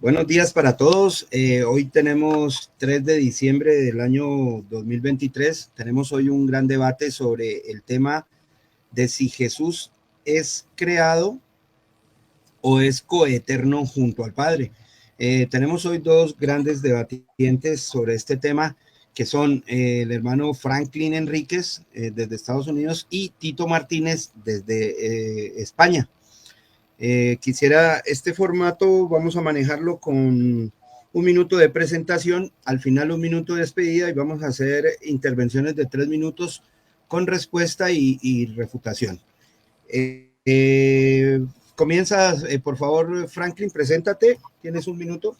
Buenos días para todos. Hoy tenemos 3 de diciembre del año 2023. Tenemos hoy un gran debate sobre el tema de si Jesús es creado o es coeterno junto al Padre. Tenemos hoy dos grandes debatientes sobre este tema, que son el hermano Franklin Enríquez desde Estados Unidos y Tito Martínez desde España. Quisiera este formato, vamos a manejarlo con un minuto de presentación, al final un minuto de despedida y vamos a hacer intervenciones de 3 minutos con respuesta y refutación. Comienza, por favor, Franklin, preséntate, tienes un minuto.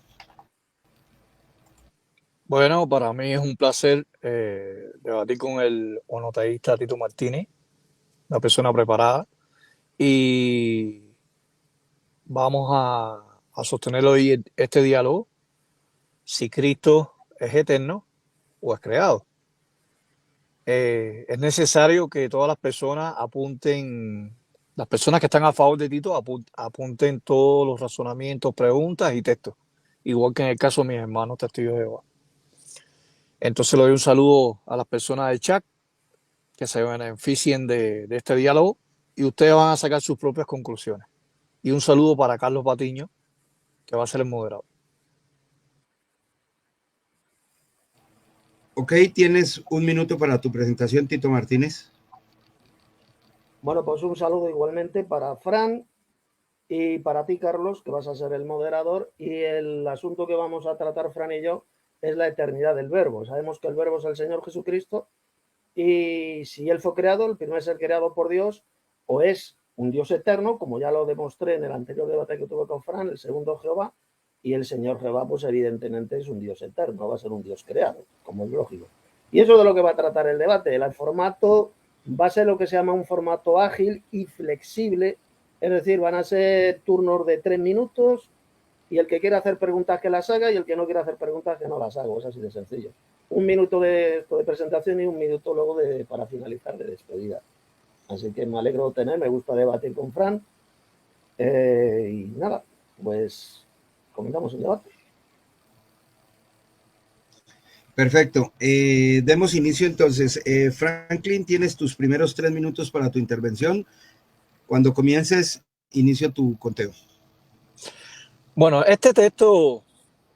Bueno, para mí es un placer debatir con el onoteísta Tito Martínez, una persona preparada, y vamos a sostener hoy este diálogo, si Cristo es eterno o es creado. Es necesario que todas las personas apunten, las personas que están a favor de Tito apunten todos los razonamientos, preguntas y textos, igual que en el caso de mis hermanos testigos de Jehová. Entonces le doy un saludo a las personas del chat que se beneficien de este diálogo y ustedes van a sacar sus propias conclusiones. Y un saludo para Carlos Patiño, que va a ser el moderador. Ok, tienes un minuto para tu presentación, Tito Martínez. Bueno, pues un saludo igualmente para Fran y para ti, Carlos, que vas a ser el moderador. Y el asunto que vamos a tratar, Fran y yo, es la eternidad del Verbo. Sabemos que el Verbo es el Señor Jesucristo y si Él fue creado, el primer ser creado por Dios, o es un Dios eterno, como ya lo demostré en el anterior debate que tuve con Fran, el segundo Jehová, y el Señor Jehová, pues evidentemente es un Dios eterno, va a ser un Dios creado, como es lógico. Y eso es de lo que va a tratar el debate. El formato va a ser lo que se llama un formato ágil y flexible, es decir, van a ser turnos de 3 minutos y el que quiera hacer preguntas que las haga y el que no quiera hacer preguntas que no las haga, es así de sencillo. Un minuto de presentación y un minuto luego para finalizar de despedida. Así que me alegro de tener, me gusta debatir con Fran y nada, pues comenzamos el debate. Perfecto. Demos inicio entonces. Franklin, tienes tus primeros 3 minutos para tu intervención. Cuando comiences, inicio tu conteo. Bueno, este texto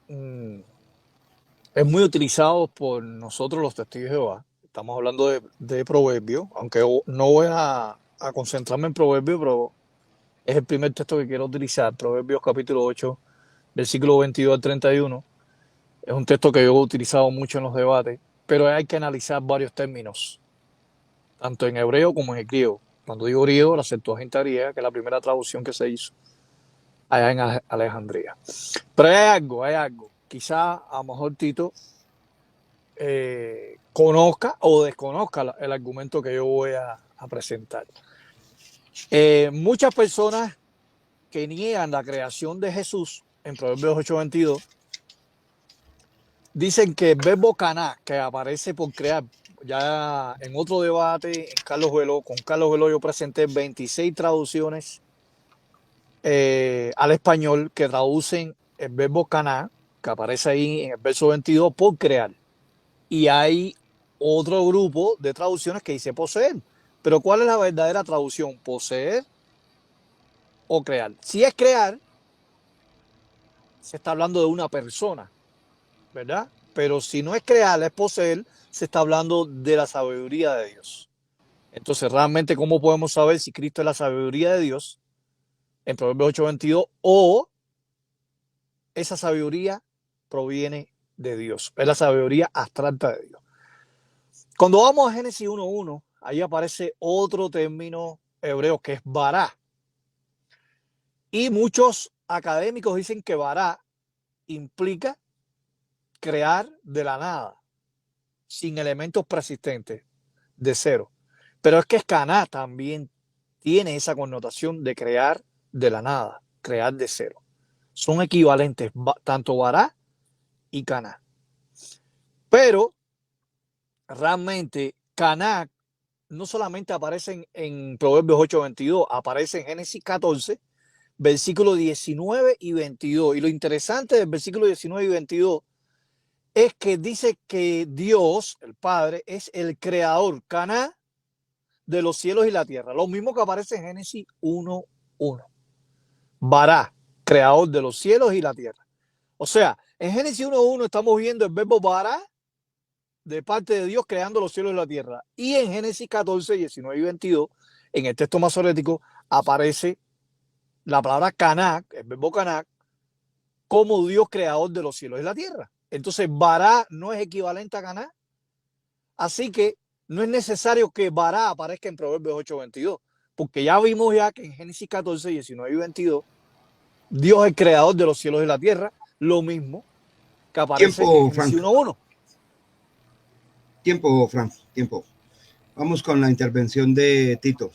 es muy utilizado por nosotros los testigos de Jehová. Estamos hablando de Proverbios, aunque no voy a concentrarme en Proverbios, pero es el primer texto que quiero utilizar. Proverbios capítulo 8, versículo 22 al 31. Es un texto que yo he utilizado mucho en los debates, pero hay que analizar varios términos, tanto en hebreo como en griego. Cuando digo griego, la Septuaginta griega, que es la primera traducción que se hizo allá en Alejandría. Pero hay algo. Quizá a lo mejor Tito conozca o desconozca el argumento que yo voy a presentar. Muchas personas que niegan la creación de Jesús en Proverbios 8:22 dicen que el verbo caná, que aparece por crear, ya en otro debate con Carlos Veló yo presenté 26 traducciones al español que traducen el verbo caná, que aparece ahí en el verso 22, por crear. Y hay otro grupo de traducciones que dice poseer. Pero ¿cuál es la verdadera traducción? ¿Poseer o crear? Si es crear, se está hablando de una persona, ¿verdad? Pero si no es crear, es poseer, se está hablando de la sabiduría de Dios. Entonces, realmente, ¿cómo podemos saber si Cristo es la sabiduría de Dios en Proverbios 8:22 o esa sabiduría proviene de Dios? Es la sabiduría abstracta de Dios. Cuando vamos a Génesis 1:1, ahí aparece otro término hebreo que es bará. Y muchos académicos dicen que bará implica crear de la nada, sin elementos persistentes, de cero. Pero es que Caná también tiene esa connotación de crear de la nada, crear de cero. Son equivalentes, tanto bará y Caná. Pero realmente Caná no solamente aparecen en Proverbios 8:22, aparece en Génesis 14, versículos 19 y 22. Y lo interesante del versículo 19 y 22 es que dice que Dios, el Padre, es el creador, Caná, de los cielos y la tierra. Lo mismo que aparece en Génesis 1:1. Bará, creador de los cielos y la tierra. O sea, en Génesis 1:1 estamos viendo el verbo bará de parte de Dios creando los cielos y la tierra. Y en Génesis 14, 19 y 22, en el texto masorético, aparece la palabra Caná, el verbo Caná, como Dios creador de los cielos y la tierra. Entonces, Bará no es equivalente a Caná. Así que no es necesario que Bará aparezca en Proverbios 8:22, porque ya vimos ya que en Génesis 14, 19 y 22, Dios es el creador de los cielos y la tierra, lo mismo que aparece en Génesis 1:1. Tiempo, Frank, tiempo. Vamos con la intervención de Tito.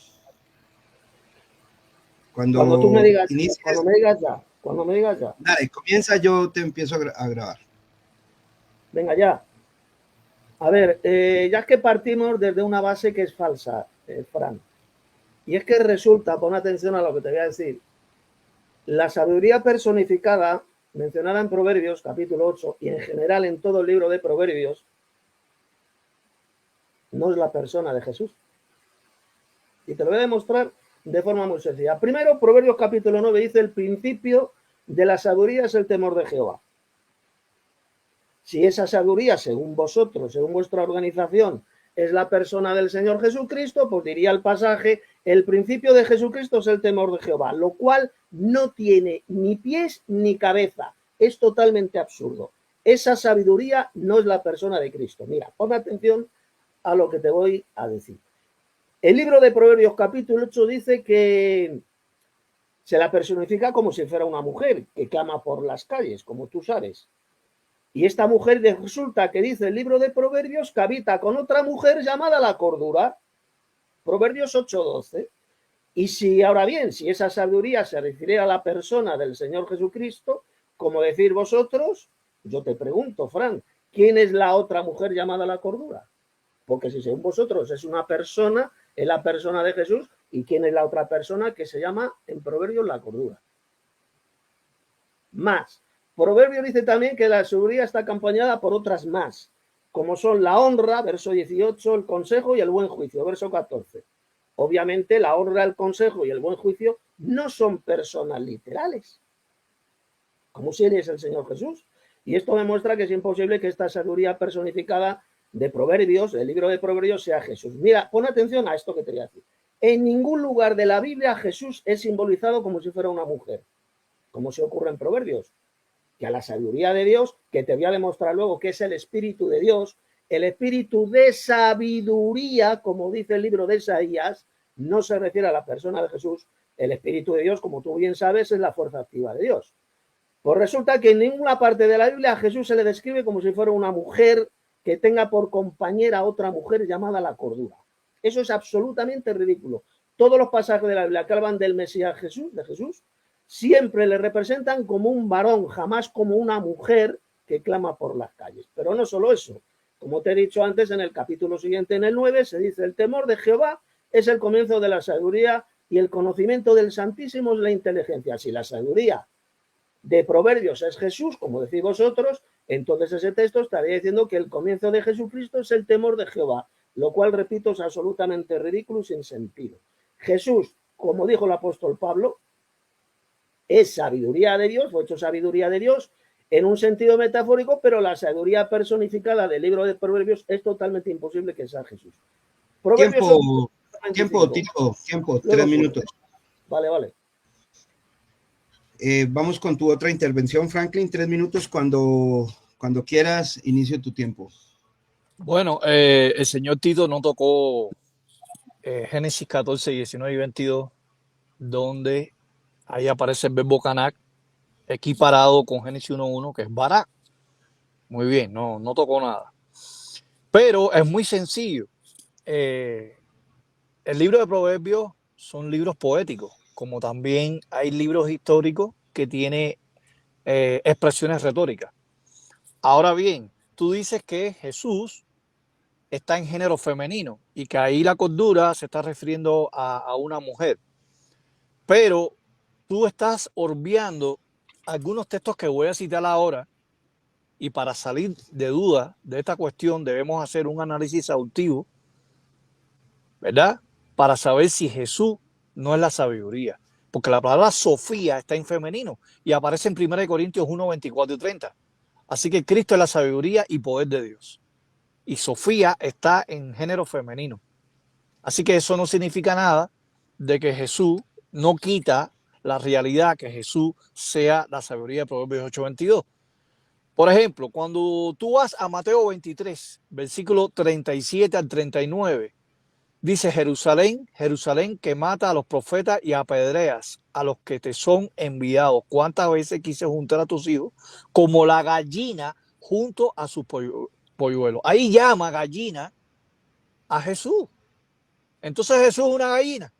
Cuando tú me digas, cuando me digas ya. Dale, comienza, yo te empiezo a grabar. Venga, ya. A ver, ya que partimos desde una base que es falsa, Fran, y es que resulta, pon atención a lo que te voy a decir, la sabiduría personificada, mencionada en Proverbios, capítulo 8, y en general en todo el libro de Proverbios, no es la persona de Jesús. Y te lo voy a demostrar de forma muy sencilla. Primero, Proverbios capítulo 9 dice: el principio de la sabiduría es el temor de Jehová. Si esa sabiduría, según vosotros, según vuestra organización, es la persona del Señor Jesucristo, pues diría el pasaje: el principio de Jesucristo es el temor de Jehová, lo cual no tiene ni pies ni cabeza. Es totalmente absurdo. Esa sabiduría no es la persona de Cristo. Mira, pon atención a lo que te voy a decir. El libro de Proverbios capítulo 8 dice que se la personifica como si fuera una mujer que clama por las calles, como tú sabes. Y esta mujer resulta que dice el libro de Proverbios que habita con otra mujer llamada la cordura. Proverbios 8:12. Y si ahora bien, si esa sabiduría se refiere a la persona del Señor Jesucristo, como decir vosotros, yo te pregunto, Fran, ¿quién es la otra mujer llamada la cordura? Porque si según vosotros es una persona, es la persona de Jesús, ¿y quién es la otra persona que se llama en Proverbios la cordura? Más. Proverbios dice también que la sabiduría está acompañada por otras más, como son la honra, verso 18, el consejo y el buen juicio, verso 14. Obviamente la honra, el consejo y el buen juicio no son personas literales, como si eres el Señor Jesús. Y esto demuestra que es imposible que esta sabiduría personificada de Proverbios, el libro de Proverbios, sea Jesús. Mira, pon atención a esto que te voy a decir. En ningún lugar de la Biblia Jesús es simbolizado como si fuera una mujer, como se ocurre en Proverbios. Que a la sabiduría de Dios, que te voy a demostrar luego que es el Espíritu de Dios, el Espíritu de sabiduría, como dice el libro de Isaías, no se refiere a la persona de Jesús. El Espíritu de Dios, como tú bien sabes, es la fuerza activa de Dios. Pues resulta que en ninguna parte de la Biblia a Jesús se le describe como si fuera una mujer que tenga por compañera a otra mujer llamada la cordura. Eso es absolutamente ridículo. Todos los pasajes de la Biblia que hablan del Mesías Jesús, de Jesús, siempre le representan como un varón, jamás como una mujer que clama por las calles. Pero no solo eso. Como te he dicho antes, en el capítulo siguiente, en el 9, se dice: el temor de Jehová es el comienzo de la sabiduría y el conocimiento del Santísimo es la inteligencia. Si la sabiduría de Proverbios es Jesús, como decís vosotros, entonces ese texto estaría diciendo que el comienzo de Jesucristo es el temor de Jehová, lo cual, repito, es absolutamente ridículo y sin sentido. Jesús, como dijo el apóstol Pablo, es sabiduría de Dios, fue hecho sabiduría de Dios en un sentido metafórico, pero la sabiduría personificada del libro de Proverbios es totalmente imposible que sea Jesús. Proverbios tiempo, 3 minutos. Vale. Vamos con tu otra intervención, Franklin, 3 minutos. Cuando quieras, inicio tu tiempo. Bueno, el señor Tito no tocó Génesis 14, 19 y 22, donde ahí aparece el verbo Caná, equiparado con Génesis 1:1, que es Barak. Muy bien, no tocó nada. Pero es muy sencillo. El libro de Proverbios son libros poéticos, como también hay libros históricos que tienen expresiones retóricas. Ahora bien, tú dices que Jesús está en género femenino y que ahí la cordura se está refiriendo a una mujer. Pero tú estás obviando algunos textos que voy a citar ahora, y para salir de duda de esta cuestión debemos hacer un análisis exhaustivo, ¿verdad? Para saber si Jesús no es la sabiduría. Porque la palabra Sofía está en femenino y aparece en 1 Corintios 1, 24 y 30. Así que Cristo es la sabiduría y poder de Dios. Y Sofía está en género femenino. Así que eso no significa nada de que Jesús no quita la realidad que Jesús sea la sabiduría de Proverbios 8:22. Por ejemplo, cuando tú vas a Mateo 23, versículo 37 al 39, dice: Jerusalén, Jerusalén, que mata a los profetas y apedreas a los que te son enviados. ¿Cuántas veces quise juntar a tus hijos como la gallina junto a sus polluelos? Ahí llama gallina a Jesús. Entonces Jesús es una gallina.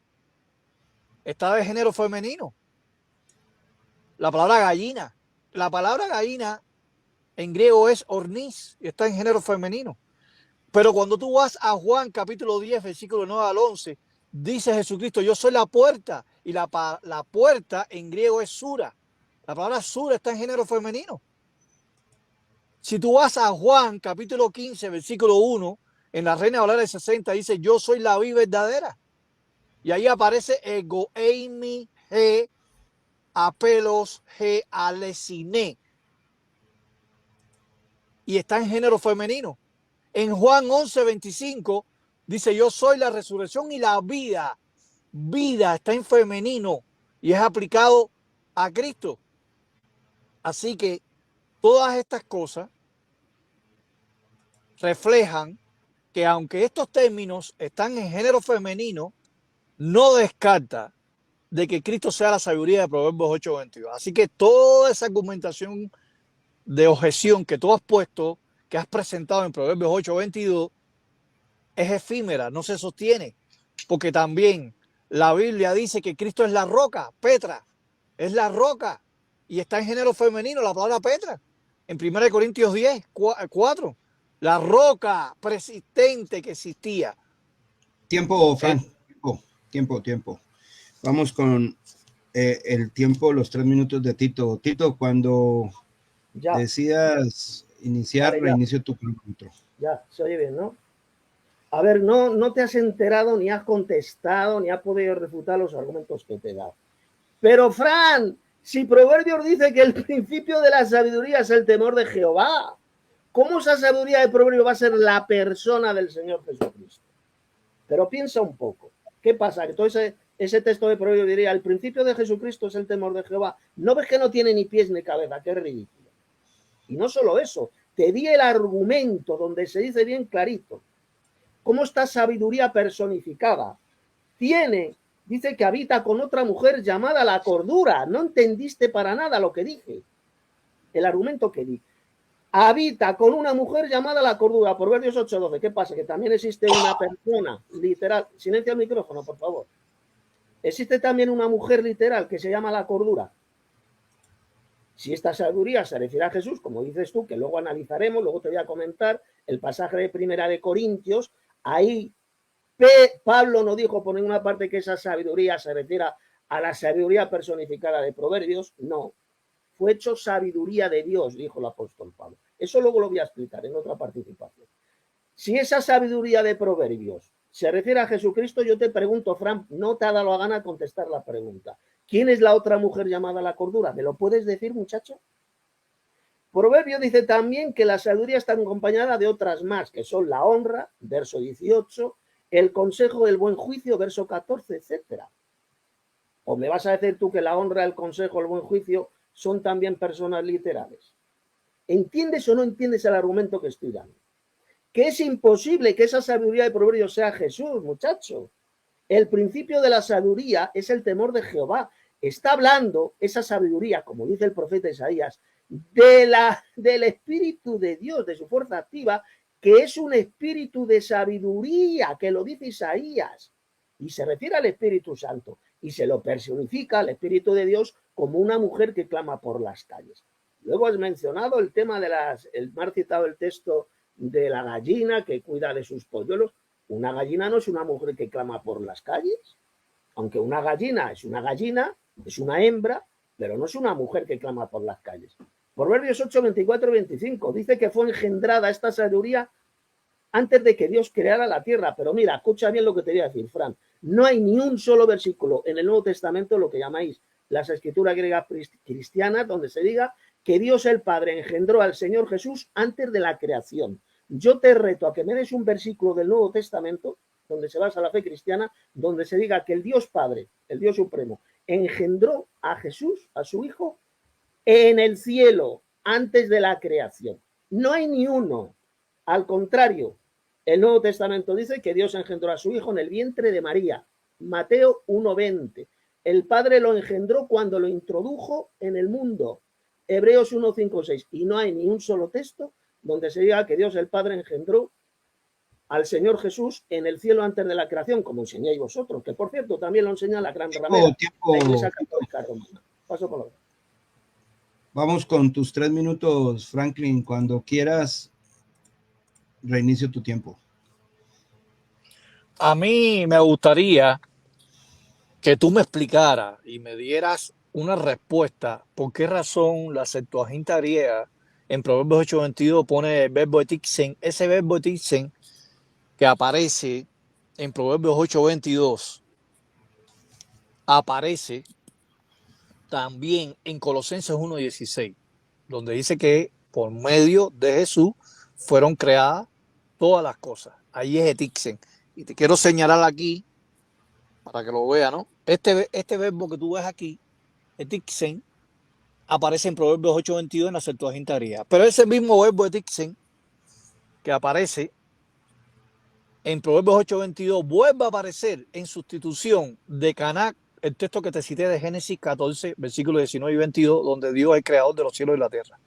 Está de género femenino. La palabra gallina. La palabra gallina en griego es ornis y está en género femenino. Pero cuando tú vas a Juan capítulo 10, versículo 9 al 11, dice Jesucristo: yo soy la puerta. Y la puerta en griego es sura. La palabra sura está en género femenino. Si tú vas a Juan capítulo 15, versículo 1, en la Reina Valera de 60 dice: yo soy la vida verdadera. Y ahí aparece ego eimi he apelos he alesine. Y está en género femenino. En Juan 11, 25 dice: yo soy la resurrección y la vida. Vida está en femenino y es aplicado a Cristo. Así que todas estas cosas reflejan que aunque estos términos están en género femenino, no descarta de que Cristo sea la sabiduría de Proverbios 8:22. Así que toda esa argumentación de objeción que tú has puesto, que has presentado en Proverbios 8:22, es efímera, no se sostiene, porque también la Biblia dice que Cristo es la roca, Petra, es la roca, y está en género femenino la palabra Petra, en 1 Corintios 10, 4, la roca persistente que existía. Tiempo, Fran, tiempo. Vamos con el tiempo, los 3 minutos de Tito. Tito, cuando decidas iniciar, vale, reinicio tu cronómetro. Ya, se oye bien, ¿no? A ver, no te has enterado, ni has contestado, ni has podido refutar los argumentos que te he dado. Pero, Fran, si Proverbios dice que el principio de la sabiduría es el temor de Jehová, ¿cómo esa sabiduría de Proverbios va a ser la persona del Señor Jesucristo? Pero piensa un poco. ¿Qué pasa? Que todo ese texto de Proverbios diría: el principio de Jesucristo es el temor de Jehová. ¿No ves que no tiene ni pies ni cabeza? Qué ridículo. Y no solo eso, te di el argumento donde se dice bien clarito cómo esta sabiduría personificada dice que habita con otra mujer llamada la cordura. No entendiste para nada lo que dije. El argumento que di. Habita con una mujer llamada la cordura. Proverbios 8:12. ¿Qué pasa? Que también existe una persona literal. Silencia el micrófono, por favor. Existe también una mujer literal que se llama la cordura. Si esta sabiduría se refiere a Jesús, como dices tú, que luego analizaremos, luego te voy a comentar el pasaje de 1 Corintios, ahí Pablo no dijo por ninguna parte que esa sabiduría se refiera a la sabiduría personificada de Proverbios, no. Fue hecho sabiduría de Dios, dijo el apóstol Pablo. Eso luego lo voy a explicar en otra participación. Si esa sabiduría de Proverbios se refiere a Jesucristo, yo te pregunto, Fran, no te ha dado la gana contestar la pregunta. ¿Quién es la otra mujer llamada la cordura? ¿Me lo puedes decir, muchacho? Proverbio dice también que la sabiduría está acompañada de otras más, que son la honra, verso 18, el consejo del buen juicio, verso 14, etc. ¿O me vas a decir tú que la honra, el consejo, el buen juicio son también personas literales? ¿Entiendes o no entiendes el argumento que estoy dando? Que es imposible que esa sabiduría de Proverbios sea Jesús, muchacho. El principio de la sabiduría es el temor de Jehová. Está hablando esa sabiduría, como dice el profeta Isaías, del Espíritu de Dios, de su fuerza activa, que es un espíritu de sabiduría, que lo dice Isaías, y se refiere al Espíritu Santo, y se lo personifica al Espíritu de Dios como una mujer que clama por las calles. Luego has mencionado el tema me has citado el texto de la gallina que cuida de sus polluelos. Una gallina no es una mujer que clama por las calles. Aunque una gallina es una gallina, Es una hembra, pero no es una mujer que clama por las calles. Proverbios 8, 24 y 25 dice que fue engendrada esta sabiduría antes de que Dios creara la tierra. Pero mira, escucha bien lo que te voy a decir, Fran. No hay ni un solo versículo en el Nuevo Testamento, lo que llamáis las escrituras griegas cristianas, donde se diga que Dios el Padre engendró al Señor Jesús antes de la creación. Yo te reto a que me des un versículo del Nuevo Testamento, donde se basa la fe cristiana, donde se diga que el Dios Padre, el Dios Supremo, engendró a Jesús, a su Hijo, en el cielo, antes de la creación. No hay ni uno. Al contrario, el Nuevo Testamento dice que Dios engendró a su Hijo en el vientre de María. Mateo 1:20. El Padre lo engendró cuando lo introdujo en el mundo. Hebreos 1, 5, 6. Y no hay ni un solo texto donde se diga que Dios el Padre engendró al Señor Jesús en el cielo antes de la creación, como enseñáis vosotros, que por cierto también lo enseña la Gran Ramera, la Iglesia Católica Romana. Paso por favor. Vamos con tus 3 minutos, Franklin. Cuando quieras, reinicio tu tiempo. A mí me gustaría que tú me explicaras y me dieras una respuesta por qué razón la Septuaginta griega en Proverbios 8:22 pone el verbo etixen, ese verbo etixen que aparece en Proverbios 8:22 aparece también en Colosenses 1:16, donde dice que por medio de Jesús fueron creadas todas las cosas. Ahí es etixen. Y te quiero señalar aquí para que lo vean, ¿no? Este verbo que tú ves aquí, etixen, aparece en Proverbios 8:22 en la Septuaginta griega. Pero ese mismo verbo etixen que aparece en Proverbios 8:22 vuelve a aparecer en sustitución de Caná, el texto que te cité de Génesis 14, versículos 19 y 22, donde Dios es el creador de los cielos y la tierra.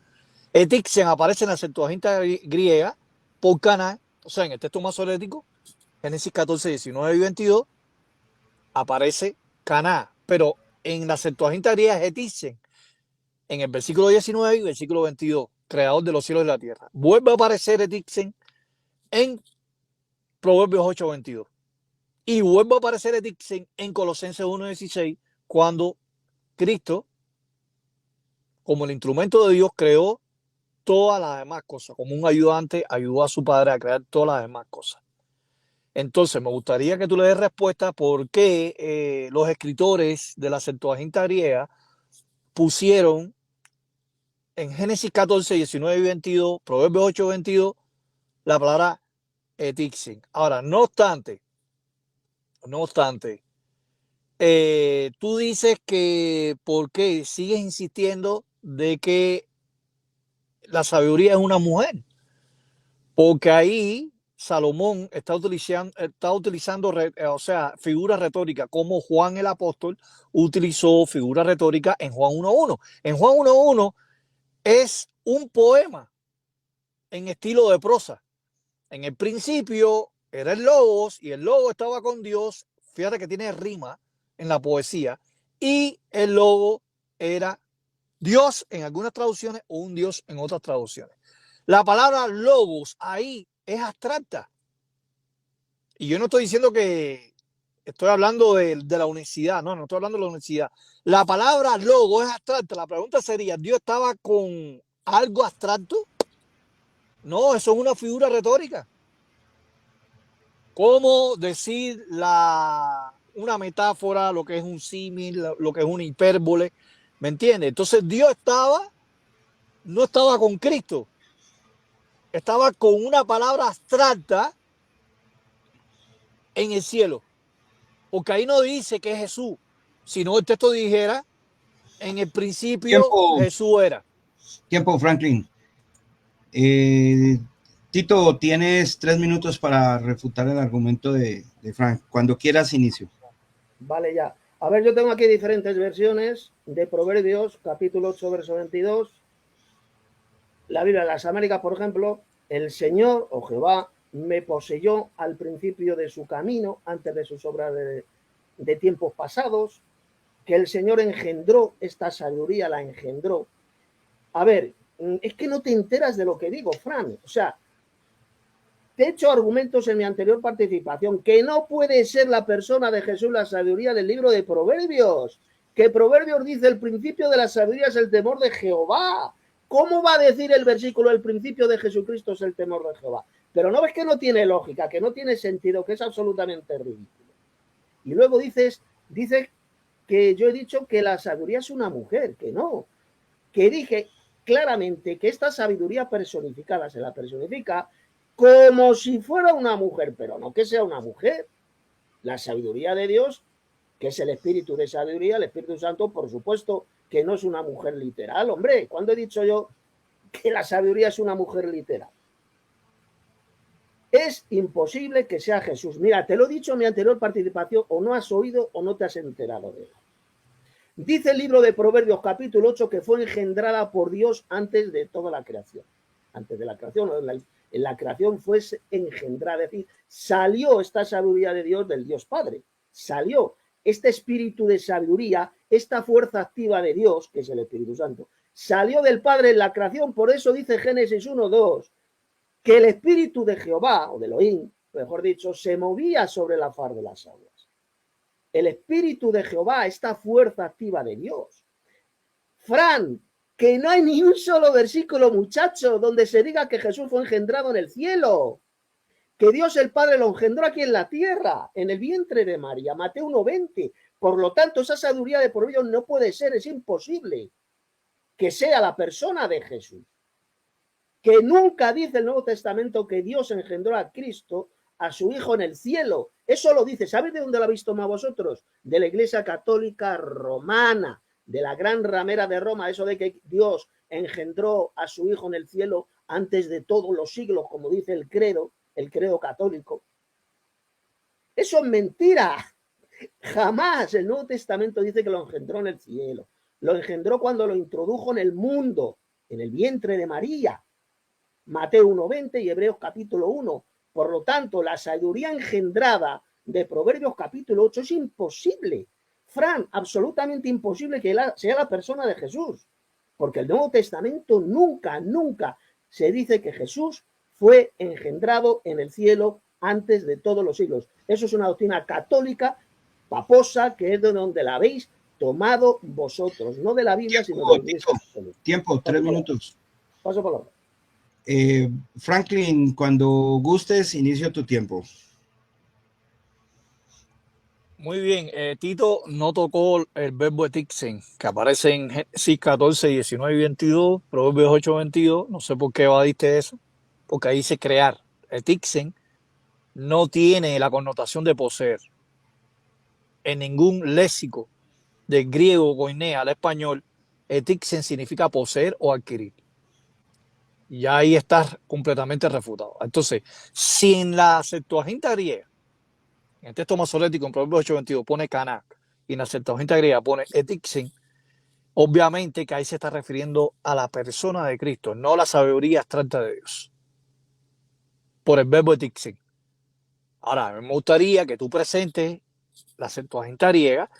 Etixen aparece en la Septuaginta griega por Caná, o sea, en el texto masorético, Génesis 14, 19 y 22, aparece Caná, pero en la Septuaginta griega es etixen, en el versículo 19 y versículo 22, creador de los cielos y la tierra. Vuelve a aparecer etixen en Proverbios 8:22. Y vuelve a aparecer etixen en Colosenses 1:16, cuando Cristo, como el instrumento de Dios, creó todas las demás cosas. Como un ayudante, ayudó a su padre a crear todas las demás cosas. Entonces, me gustaría que tú le des respuesta por qué los escritores de la Septuaginta griega pusieron en Génesis 14, 19 y 22, Proverbios 8:22, la palabra etixen. Ahora, no obstante, tú dices que ¿por qué sigues insistiendo de que la sabiduría es una mujer? Porque ahí Salomón está utilizando o sea, figuras retóricas, como Juan el apóstol utilizó figuras retóricas en Juan 1:1. En Juan 1:1 es un poema en estilo de prosa. En el principio era el Logos y el Logos estaba con Dios. Fíjate que tiene rima en la poesía. Y el Logos era Dios en algunas traducciones o un Dios en otras traducciones. La palabra Logos ahí es abstracta. Y yo no estoy diciendo que estoy hablando de la unicidad. No estoy hablando de la unicidad. La palabra Logos es abstracta. La pregunta sería, ¿Dios estaba con algo abstracto? No, eso es una figura retórica. ¿Cómo decir una metáfora, lo que es un símil, lo que es una hipérbole? ¿Me entiendes? Entonces Dios no estaba con Cristo, estaba con una palabra abstracta en el cielo. Porque ahí no dice que es Jesús, sino el texto dijera, en el principio Jesús era. Tiempo, Franklin. Tito, tienes 3 minutos para refutar el argumento de Frank. Cuando quieras, inicio. Vale, ya. A ver, yo tengo aquí diferentes versiones de Proverbios, capítulo 8, verso 22. La Biblia de las Américas, por ejemplo, el Señor o Jehová me poseyó al principio de su camino, antes de sus obras de tiempos pasados, que el Señor engendró esta sabiduría, la engendró. A ver, es que no te enteras de lo que digo, Fran. O sea, te he hecho argumentos en mi anterior participación que no puede ser la persona de Jesús la sabiduría del libro de Proverbios. Que Proverbios dice el principio de la sabiduría es el temor de Jehová. ¿Cómo va a decir el versículo el principio de Jesucristo es el temor de Jehová? Pero no ves que no tiene lógica, que no tiene sentido, que es absolutamente ridículo. Y luego dice que yo he dicho que la sabiduría es una mujer, que no. Que dije claramente que esta sabiduría personificada se la personifica como si fuera una mujer, pero no que sea una mujer. La sabiduría de Dios, que es el espíritu de sabiduría, el Espíritu Santo, por supuesto que no es una mujer literal. Hombre, ¿cuándo he dicho yo que la sabiduría es una mujer literal? Es imposible que sea Jesús. Mira, te lo he dicho en mi anterior participación, o no has oído o no te has enterado de él. Dice el libro de Proverbios capítulo 8 que fue engendrada por Dios antes de toda la creación. Antes de la creación, en la creación fue engendrada, es decir, salió esta sabiduría de Dios del Dios Padre. Salió este espíritu de sabiduría, esta fuerza activa de Dios, que es el Espíritu Santo. Salió del Padre en la creación, por eso dice Génesis 1:2, que el espíritu de Jehová, o de Elohim, mejor dicho, se movía sobre la faz de las aguas. El espíritu de Jehová, esta fuerza activa de Dios. Fran, que no hay ni un solo versículo, muchacho, donde se diga que Jesús fue engendrado en el cielo, que Dios el Padre lo engendró aquí en la tierra, en el vientre de María, Mateo 1:20. Por lo tanto, esa sabiduría de Proverbios no puede ser, es imposible que sea la persona de Jesús. Que nunca dice el Nuevo Testamento que Dios engendró a Cristo, a su Hijo en el cielo. Eso lo dice. ¿Sabéis de dónde lo habéis tomado vosotros? De la Iglesia Católica Romana, de la gran ramera de Roma, eso de que Dios engendró a su Hijo en el cielo antes de todos los siglos, como dice el credo católico. Eso es mentira. Jamás el Nuevo Testamento dice que lo engendró en el cielo. Lo engendró cuando lo introdujo en el mundo, en el vientre de María. Mateo 1:20 y Hebreos capítulo 1. Por lo tanto, la sabiduría engendrada de Proverbios capítulo 8 es imposible. Fran, absolutamente imposible que sea la persona de Jesús. Porque el Nuevo Testamento nunca se dice que Jesús fue engendrado en el cielo antes de todos los siglos. Eso es una doctrina católica, paposa, que es de donde la habéis tomado vosotros. No de la Biblia, sino de la Iglesia Católica. Tiempo, 3 minutos. Paso palabra. Franklin, cuando gustes, inicio tu tiempo. Muy bien, Tito no tocó el verbo etixen, que aparece en Génesis 14, 19 y 22, Proverbios 8, 22. No sé por qué evadiste eso, porque ahí dice crear. Etixen no tiene la connotación de poseer. En ningún léxico del griego koiné al español, etixen significa poseer o adquirir. Y ahí está completamente refutado. Entonces, si en la Septuaginta griega, en el texto masorético, en Proverbios 8:22, pone caná, y en la Septuaginta griega pone etixen, obviamente que ahí se está refiriendo a la persona de Cristo, no la sabiduría abstracta de Dios, por el verbo etixen. Ahora, me gustaría que tú presentes la Septuaginta griega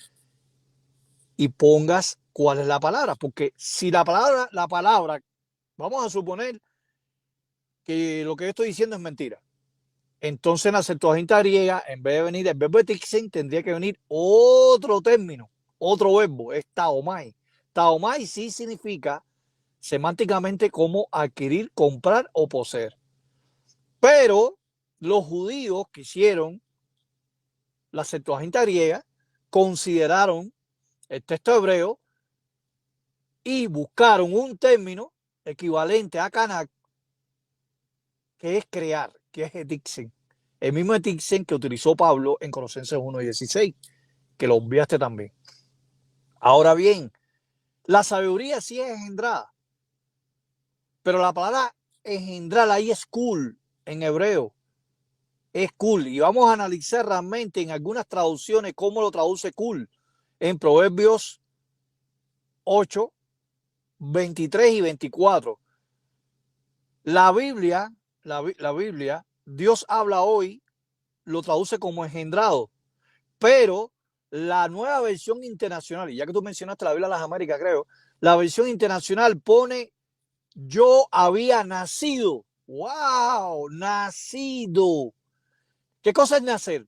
y pongas cuál es la palabra, porque si la palabra, vamos a suponer que lo que yo estoy diciendo es mentira. Entonces en la Septuaginta griega, en vez de venir el verbo etixen, tendría que venir otro término, otro verbo, es taomai. Taomai sí significa semánticamente como adquirir, comprar o poseer. Pero los judíos que hicieron la Septuaginta griega consideraron el texto hebreo y buscaron un término equivalente a caná, que es crear, que es etixen. El mismo etixen que utilizó Pablo en Colosenses 1:16, que lo obviaste también. Ahora bien, la sabiduría sí es engendrada, pero la palabra engendrar ahí es cool en hebreo. Es cool. Y vamos a analizar realmente en algunas traducciones cómo lo traduce cool. En Proverbios 8, 23 y 24. La Biblia, Dios habla hoy, lo traduce como engendrado, pero la nueva versión internacional, y ya que tú mencionaste la Biblia de las Américas, creo, la versión internacional pone yo había nacido. ¡Wow! Nacido. ¿Qué cosa es nacer?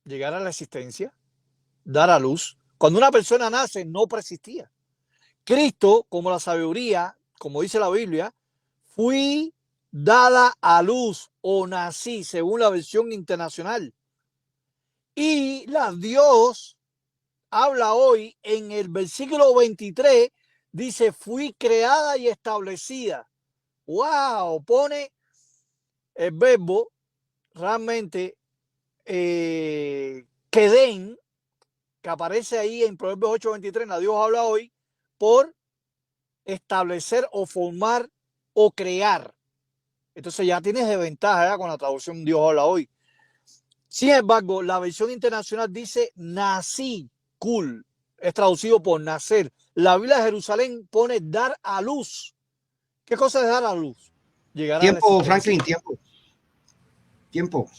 Llegar a la existencia, dar a luz, Cuando una persona nace, no preexistía. Cristo, como la sabiduría, como dice la Biblia, fui dada a luz o nací, según la versión internacional. Y Dios habla hoy en el versículo 23, dice, fui creada y establecida. ¡Wow! Pone el verbo realmente queden, que aparece ahí en Proverbios 8:23, la Dios habla hoy, por establecer o formar o crear. Entonces ya tienes de ventaja con la traducción Dios habla hoy. Sin embargo, la versión internacional dice nací, cool, es traducido por nacer. La Biblia de Jerusalén pone dar a luz. ¿Qué cosa es dar a luz? Llegar a la Tiempo, existencia. Franklin, tiempo.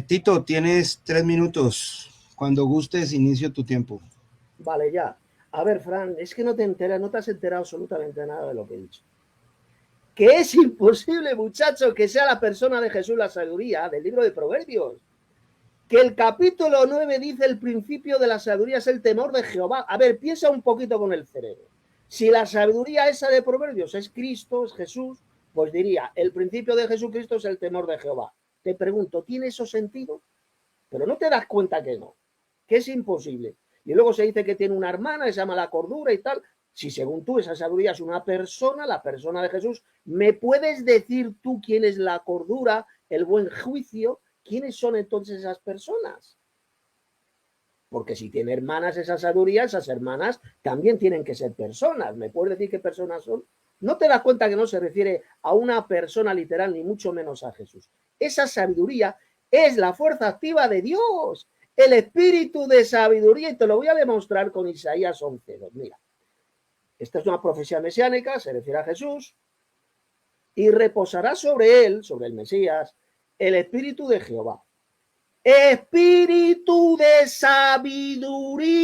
Tito, tienes 3 minutos. Cuando gustes, inicio tu tiempo. Vale, ya. A ver, Fran, es que no te has enterado absolutamente nada de lo que he dicho. Que es imposible, muchacho, que sea la persona de Jesús la sabiduría del libro de Proverbios. Que el capítulo 9 dice el principio de la sabiduría es el temor de Jehová. A ver, piensa un poquito con el cerebro. Si la sabiduría esa de Proverbios es Cristo, es Jesús, pues diría, el principio de Jesucristo es el temor de Jehová. Te pregunto, ¿tiene eso sentido? Pero no te das cuenta que no, que es imposible. Y luego se dice que tiene una hermana, se llama la cordura y tal. Si según tú esa sabiduría es una persona, la persona de Jesús, ¿me puedes decir tú quién es la cordura, el buen juicio? ¿Quiénes son entonces esas personas? Porque si tiene hermanas esa sabiduría, esas hermanas también tienen que ser personas. ¿Me puedes decir qué personas son? No te das cuenta que no se refiere a una persona literal, ni mucho menos a Jesús. Esa sabiduría es la fuerza activa de Dios, el espíritu de sabiduría, y te lo voy a demostrar con Isaías 11:2. Mira, esta es una profecía mesiánica, se refiere a Jesús, y reposará sobre él, sobre el Mesías, el espíritu de Jehová. Espíritu de sabiduría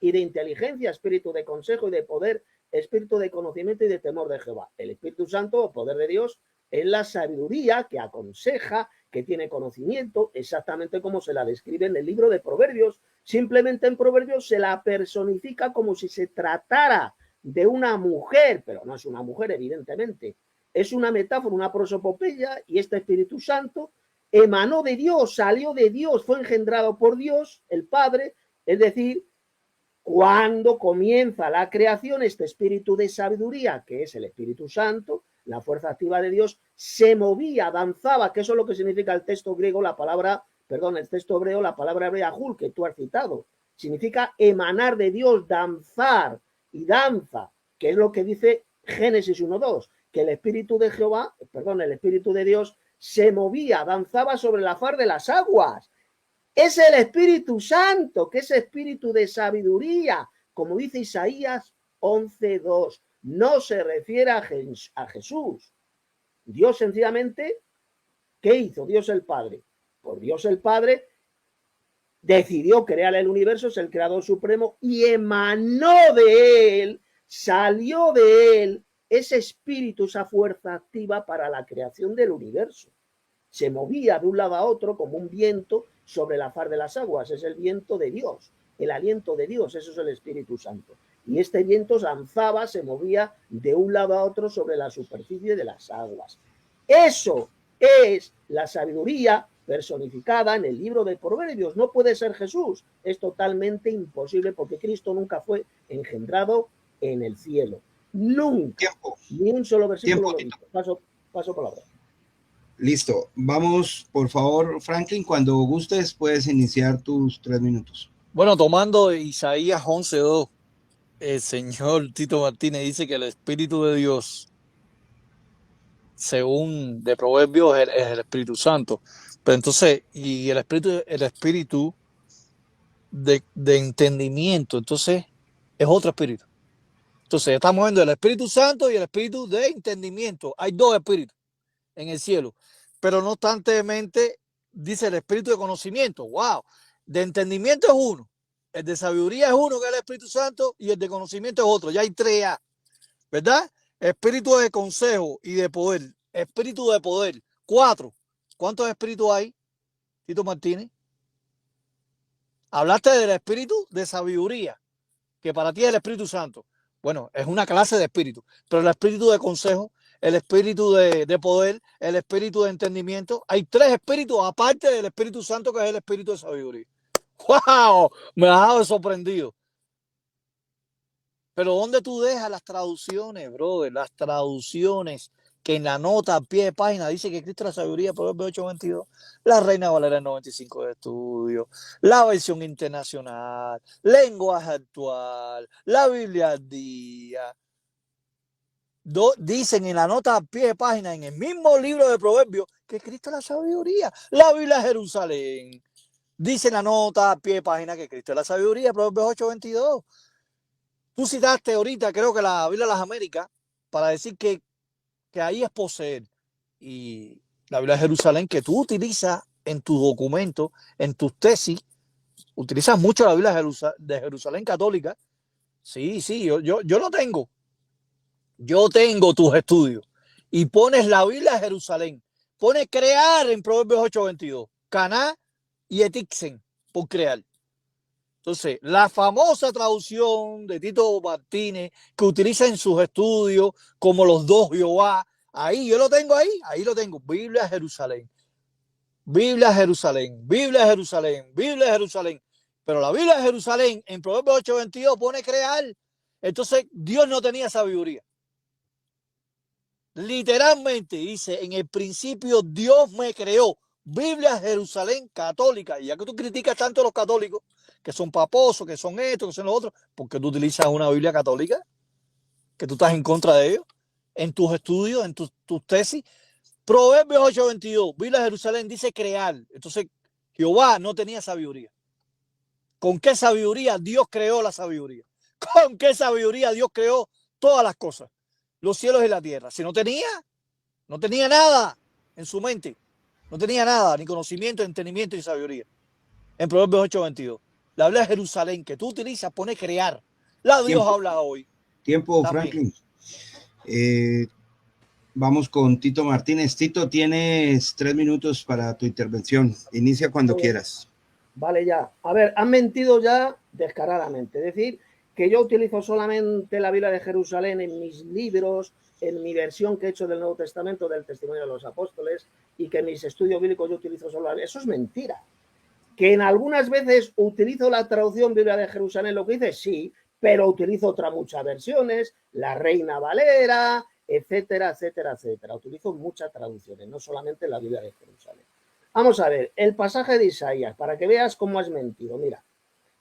y de inteligencia, espíritu de consejo y de poder, espíritu de conocimiento y de temor de Jehová. El Espíritu Santo, o poder de Dios, es la sabiduría que aconseja, que tiene conocimiento, exactamente como se la describe en el libro de Proverbios. Simplemente en Proverbios se la personifica como si se tratara de una mujer, pero no es una mujer, evidentemente. Es una metáfora, una prosopopeya, y este Espíritu Santo emanó de Dios, salió de Dios, fue engendrado por Dios, el Padre. Es decir, cuando comienza la creación, este espíritu de sabiduría, que es el Espíritu Santo, la fuerza activa de Dios, se movía, danzaba, que eso es lo que significa el texto griego, el texto hebreo, la palabra hebrea hul, que tú has citado. Significa emanar de Dios, danzar y danza, que es lo que dice Génesis 1:2, que el Espíritu de el Espíritu de Dios se movía, danzaba sobre la faz de las aguas. Es el Espíritu Santo, que es espíritu de sabiduría, como dice Isaías 11:2. No se refiere a Jesús. Dios sencillamente, ¿qué hizo Dios el Padre? Pues Dios el Padre decidió crear el universo, es el creador supremo, y emanó de él, salió de él ese espíritu, esa fuerza activa para la creación del universo. Se movía de un lado a otro como un viento sobre la faz de las aguas. Es el viento de Dios, el aliento de Dios, eso es el Espíritu Santo. Y este viento danzaba, se movía de un lado a otro sobre la superficie de las aguas. Eso es la sabiduría personificada en el libro de Proverbios. No puede ser Jesús, es totalmente imposible porque Cristo nunca fue engendrado en el cielo. Nunca. Tiempo. Ni un solo versículo. Tiempo. Paso palabra. Listo. Vamos, por favor, Franklin, cuando gustes puedes iniciar tus 3 minutos. Bueno, tomando Isaías 11:2, el señor Tito Martínez dice que el Espíritu de Dios, según de Proverbios, es el Espíritu Santo. Pero entonces, y el espíritu de entendimiento, entonces es otro espíritu. Entonces, estamos viendo el Espíritu Santo y el espíritu de entendimiento. Hay dos espíritus en el cielo, pero no obstantemente dice el espíritu de conocimiento. Wow, de entendimiento es uno, el de sabiduría es uno, que es el Espíritu Santo, y el de conocimiento es otro. Ya hay tres ya, ¿verdad? Espíritu de consejo y de poder, espíritu de poder, 4. ¿Cuántos espíritus hay, Tito Martínez? Hablaste del espíritu de sabiduría, que para ti es el Espíritu Santo. Bueno, es una clase de espíritu, pero el espíritu de consejo, el espíritu de poder, el espíritu de entendimiento, hay tres espíritus aparte del Espíritu Santo, que es el espíritu de sabiduría. ¡Wow! Me ha dejado sorprendido. Pero ¿dónde tú dejas las traducciones, brother? Las traducciones que en la nota a pie de página dice que Cristo es la sabiduría, Proverbios 8:22, la Reina Valera 95 de estudio, la versión internacional, lenguaje actual, la Biblia al día. Dicen en la nota a pie de página, en el mismo libro de Proverbios, que Cristo es la sabiduría. La Biblia de Jerusalén. Dice en la nota a pie de página que Cristo es la sabiduría, Proverbios 8:22. Tú citaste ahorita, creo que la Biblia de las Américas, para decir que ahí es poseer. Y la Biblia de Jerusalén, que tú utilizas en tus documentos, en tus tesis, utilizas mucho la Biblia de Jerusalén católica. Sí, sí, yo lo tengo. Yo tengo tus estudios. Y pones la Biblia de Jerusalén. Pones crear en Proverbios 8:22. Caná y Etixen por crear. Entonces, la famosa traducción de Tito Martínez que utiliza en sus estudios como los dos Jehová, ahí yo lo tengo ahí lo tengo. Biblia de Jerusalén, Biblia de Jerusalén, Biblia de Jerusalén, Biblia de Jerusalén. Pero la Biblia de Jerusalén en Proverbios 8:22 pone crear. Entonces, Dios no tenía sabiduría. Literalmente dice, en el principio Dios me creó. Biblia Jerusalén católica. Y ya que tú criticas tanto a los católicos, que son paposos, que son esto, que son lo otro, porque tú utilizas una Biblia católica, que tú estás en contra de ellos, en tus estudios, en tus tesis. Proverbios 8:22, Biblia Jerusalén dice crear. Entonces, Jehová no tenía sabiduría. ¿Con qué sabiduría Dios creó la sabiduría? ¿Con qué sabiduría Dios creó todas las cosas? Los cielos y la tierra. Si no tenía nada en su mente. No tenía nada, ni conocimiento, entendimiento y sabiduría. En Proverbios 8:22. La Biblia de Jerusalén que tú utilizas pone crear. La Dios Tiempo, habla hoy. tiempo, También. Franklin. Vamos con Tito Martínez. Tito, tienes 3 minutos para tu intervención. Inicia cuando quieras. Vale, ya. A ver, han mentido ya descaradamente. Es decir, que yo utilizo solamente la Biblia de Jerusalén en mis libros, en mi versión que he hecho del Nuevo Testamento, del Testimonio de los Apóstoles, y que en mis estudios bíblicos yo utilizo solo la Biblia. Eso es mentira. Que en algunas veces utilizo la traducción Biblia de Jerusalén, lo que dice, sí, pero utilizo otras muchas versiones, la Reina Valera, etcétera, etcétera, etcétera. Utilizo muchas traducciones, no solamente la Biblia de Jerusalén. Vamos a ver, el pasaje de Isaías, para que veas cómo has mentido. Mira,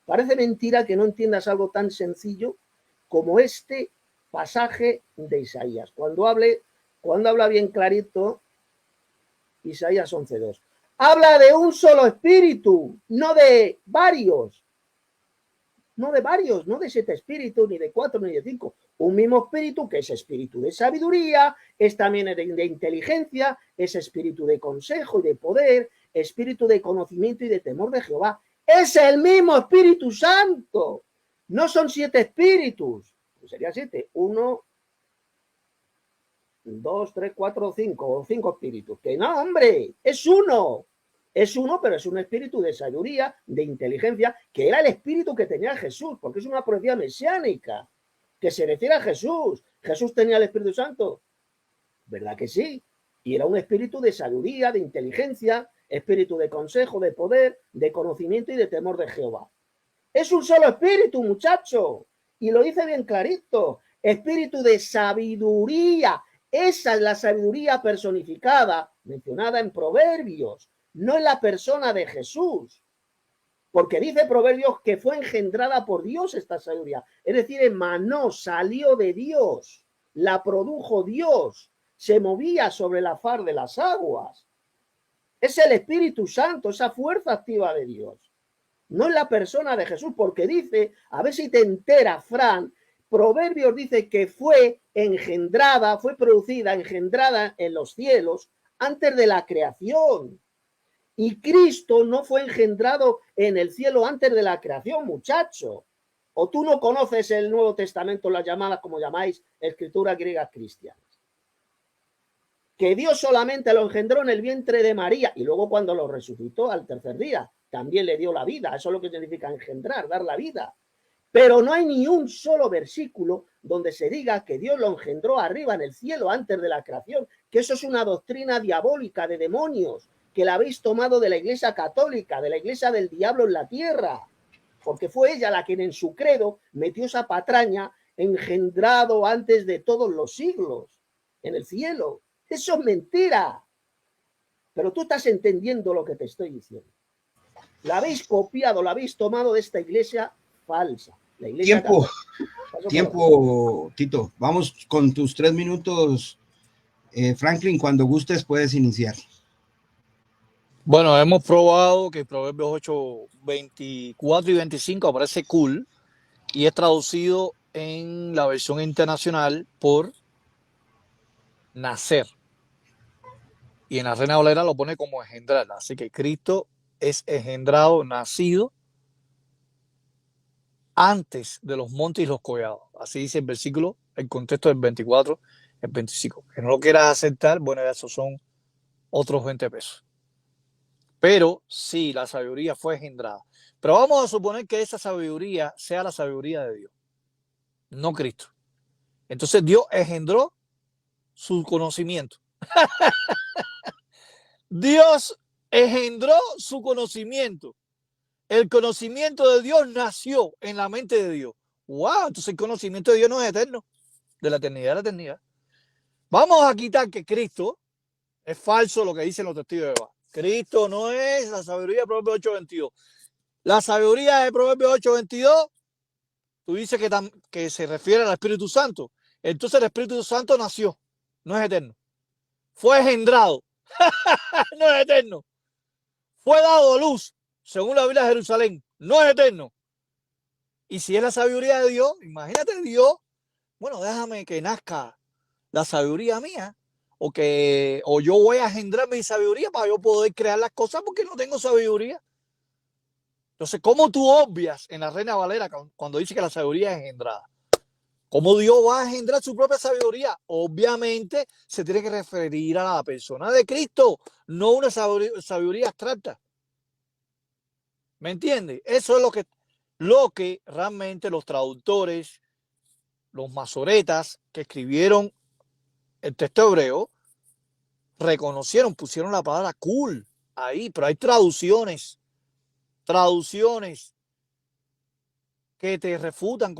parece mentira que no entiendas algo tan sencillo como este pasaje de Isaías. Cuando habla bien clarito, Isaías 11:2. Habla de un solo espíritu, no de varios. No de varios, no de 7 espíritus, ni de 4, ni de 5. Un mismo espíritu, que es espíritu de sabiduría, es también de inteligencia, es espíritu de consejo y de poder, espíritu de conocimiento y de temor de Jehová. Es el mismo Espíritu Santo. No son 7 espíritus. Sería 7. 1, 2, 3, 4, 5. O 5 espíritus. Que no, hombre, es uno. Es uno, pero es un espíritu de sabiduría, de inteligencia, que era el espíritu que tenía Jesús, porque es una profecía mesiánica, que se refiere a Jesús. Jesús tenía el Espíritu Santo, ¿verdad que sí? Y era un espíritu de sabiduría, de inteligencia, espíritu de consejo, de poder, de conocimiento y de temor de Jehová. Es un solo espíritu, muchacho, y lo dice bien clarito, espíritu de sabiduría. Esa es la sabiduría personificada, mencionada en Proverbios, no en la persona de Jesús, porque dice Proverbios que fue engendrada por Dios esta sabiduría, es decir, emanó, salió de Dios, la produjo Dios, se movía sobre la faz de las aguas. Es el Espíritu Santo, esa fuerza activa de Dios, no en la persona de Jesús, porque dice, a ver si te enteras, Fran, Proverbios dice que fue engendrada, fue producida, engendrada en los cielos antes de la creación. Y Cristo no fue engendrado en el cielo antes de la creación, muchacho. O tú no conoces el Nuevo Testamento, las llamadas, como llamáis, escrituras griegas cristianas. que Dios solamente lo engendró en el vientre de María y luego cuando lo resucitó al tercer día también le dio la vida. Eso es lo que significa engendrar, dar la vida. Pero no hay ni un solo versículo donde se diga que Dios lo engendró arriba en el cielo antes de la creación, que eso es una doctrina diabólica de demonios, que la habéis tomado de la Iglesia Católica, de la Iglesia del diablo en la tierra, porque fue ella la quien en su credo metió esa patraña, engendrado antes de todos los siglos en el cielo. Eso es mentira. Pero tú estás entendiendo lo que te estoy diciendo. La habéis copiado, la habéis tomado de esta iglesia falsa. La iglesia Tiempo, Tito. Vamos con tus 3 minutos. Franklin, cuando gustes puedes iniciar. Bueno, hemos probado que Proverbios 8, 24 y 25 aparece cool y es traducido en la versión internacional por nacer. Y en la Reina Valera lo pone como engendrar. Así que Cristo es engendrado, nacido antes de los montes y los collados. Así dice el versículo, el contexto del 24, el 25. Que no lo quieras aceptar, bueno, esos son otros 20 pesos. Pero sí, la sabiduría fue engendrada. Pero vamos a suponer que esa sabiduría sea la sabiduría de Dios, no Cristo. Entonces Dios engendró su conocimiento. Dios engendró su conocimiento. El conocimiento de Dios nació en la mente de Dios. ¡Wow! Entonces el conocimiento de Dios no es eterno, de la eternidad a la eternidad. Vamos a quitar que Cristo es falso lo que dicen los testigos de Jehová. Cristo no es la sabiduría de Proverbios 8:22. La sabiduría de Proverbios 8:22, tú dices que se refiere al Espíritu Santo. Entonces el Espíritu Santo nació, no es eterno. Fue engendrado, no es eterno. Fue dado a luz, según la Biblia de Jerusalén, no es eterno. Y si es la sabiduría de Dios, imagínate Dios, bueno, déjame que nazca la sabiduría mía, o yo voy a engendrar mi sabiduría para yo poder crear las cosas porque no tengo sabiduría. Entonces, ¿cómo tú obvias en la Reina Valera cuando dice que la sabiduría es engendrada? ¿Cómo Dios va a engendrar su propia sabiduría? Obviamente se tiene que referir a la persona de Cristo, no una sabiduría abstracta. ¿Me entiendes? Eso es lo que realmente los traductores, los masoretas que escribieron el texto hebreo, reconocieron, pusieron la palabra cool ahí, pero hay traducciones que te refutan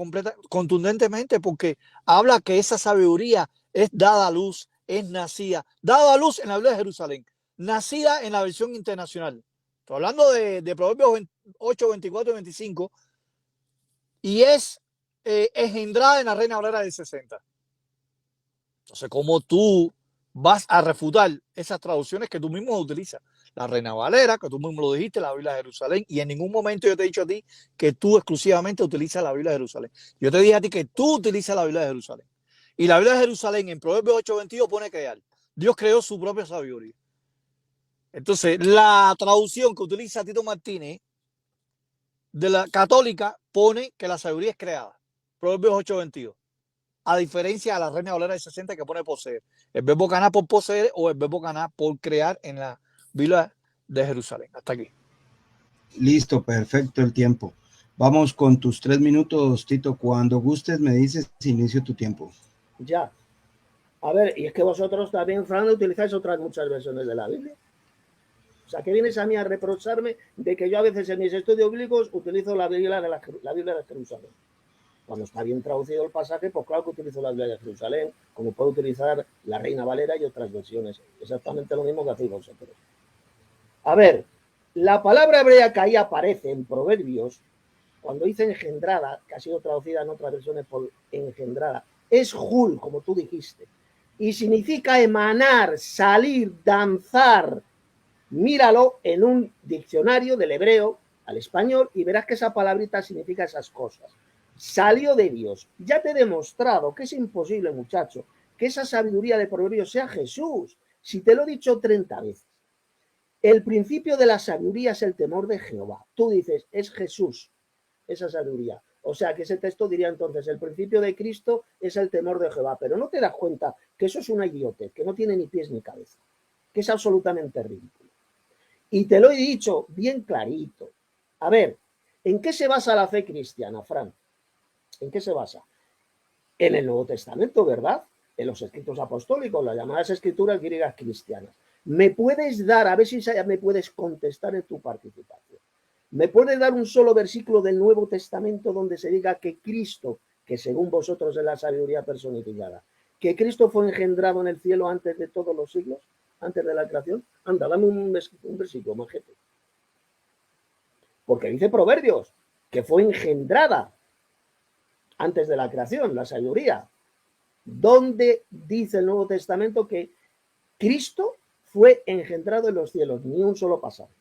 contundentemente porque habla que esa sabiduría es dada a luz, es nacida, dada a luz en la Biblia de Jerusalén, nacida en la versión internacional. Estoy hablando de Proverbios 8, 24 y 25 y es engendrada en la Reina Valera del 60. Entonces, ¿cómo tú vas a refutar esas traducciones que tú mismo utilizas? La Reina Valera, que tú mismo lo dijiste, la Biblia de Jerusalén, y en ningún momento yo te he dicho a ti que tú exclusivamente utilizas la Biblia de Jerusalén. Yo te dije a ti que tú utilizas la Biblia de Jerusalén. Y la Biblia de Jerusalén en Proverbios 8:22 pone crear. Dios creó su propia sabiduría. Entonces, la traducción que utiliza Tito Martínez de la católica pone que la sabiduría es creada. Proverbios 8:22. A diferencia de la Reina Valera del 60 que pone poseer. El verbo ganar por poseer o el verbo ganar por crear en la Biblia de Jerusalén. Hasta aquí. Listo, perfecto el tiempo. Vamos con tus 3 minutos, Tito. Cuando gustes me dices, inicio tu tiempo. Ya. A ver, y es que vosotros también, Fran, utilizáis otras muchas versiones de la Biblia. O sea, ¿qué vienes a mí a reprocharme de que yo a veces en mis estudios bíblicos utilizo la Biblia de Jerusalén? Cuando está bien traducido el pasaje, pues claro que utilizo la Biblia de Jerusalén, como puedo utilizar la Reina Valera y otras versiones. Exactamente lo mismo que hacéis vosotros. A ver, la palabra hebrea que ahí aparece en Proverbios, cuando dice engendrada, que ha sido traducida en otras versiones por engendrada, es jul, como tú dijiste, y significa emanar, salir, danzar. Míralo en un diccionario del hebreo al español y verás que esa palabrita significa esas cosas. Salió de Dios. Ya te he demostrado que es imposible, muchacho, que esa sabiduría de Proverbios sea Jesús. Si te lo he dicho 30 veces. El principio de la sabiduría es el temor de Jehová. Tú dices, es Jesús esa sabiduría. O sea que ese texto diría entonces, el principio de Cristo es el temor de Jehová, pero no te das cuenta que eso es una idiotez, que no tiene ni pies ni cabeza, que es absolutamente ridículo. Y te lo he dicho bien clarito. A ver, ¿en qué se basa la fe cristiana, Fran? ¿En qué se basa? En el Nuevo Testamento, ¿verdad? En los escritos apostólicos, las llamadas escrituras griegas cristianas. ¿Me puedes dar, a ver si me puedes contestar en tu participación? ¿Me puedes dar un solo versículo del Nuevo Testamento donde se diga que Cristo, que según vosotros es la sabiduría personificada, que Cristo fue engendrado en el cielo antes de todos los siglos, antes de la creación? Anda, dame un versículo, majete. Porque dice Proverbios que fue engendrada antes de la creación, la sabiduría. ¿Dónde dice el Nuevo Testamento que Cristo fue engendrado en los cielos? Ni un solo pasaje.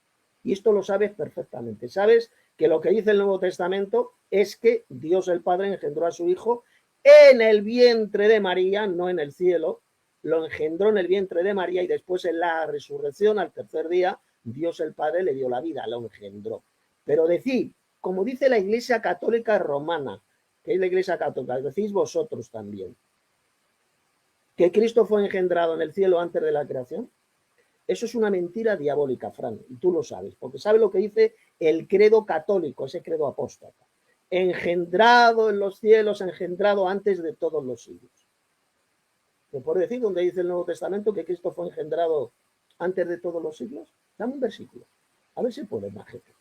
Y esto lo sabes perfectamente. Sabes que lo que dice el Nuevo Testamento es que Dios el Padre engendró a su Hijo en el vientre de María, no en el cielo. Lo engendró en el vientre de María y después en la resurrección, al tercer día, Dios el Padre le dio la vida, lo engendró. Pero decir, como dice la Iglesia Católica Romana, que es la Iglesia Católica, decís vosotros también, que Cristo fue engendrado en el cielo antes de la creación, eso es una mentira diabólica, Fran, y tú lo sabes, porque sabes lo que dice el credo católico, ese credo apóstata. Engendrado en los cielos, engendrado antes de todos los siglos. ¿Me puedes decir dónde dice el Nuevo Testamento que Cristo fue engendrado antes de todos los siglos? Dame un versículo. A ver si puedes, majete.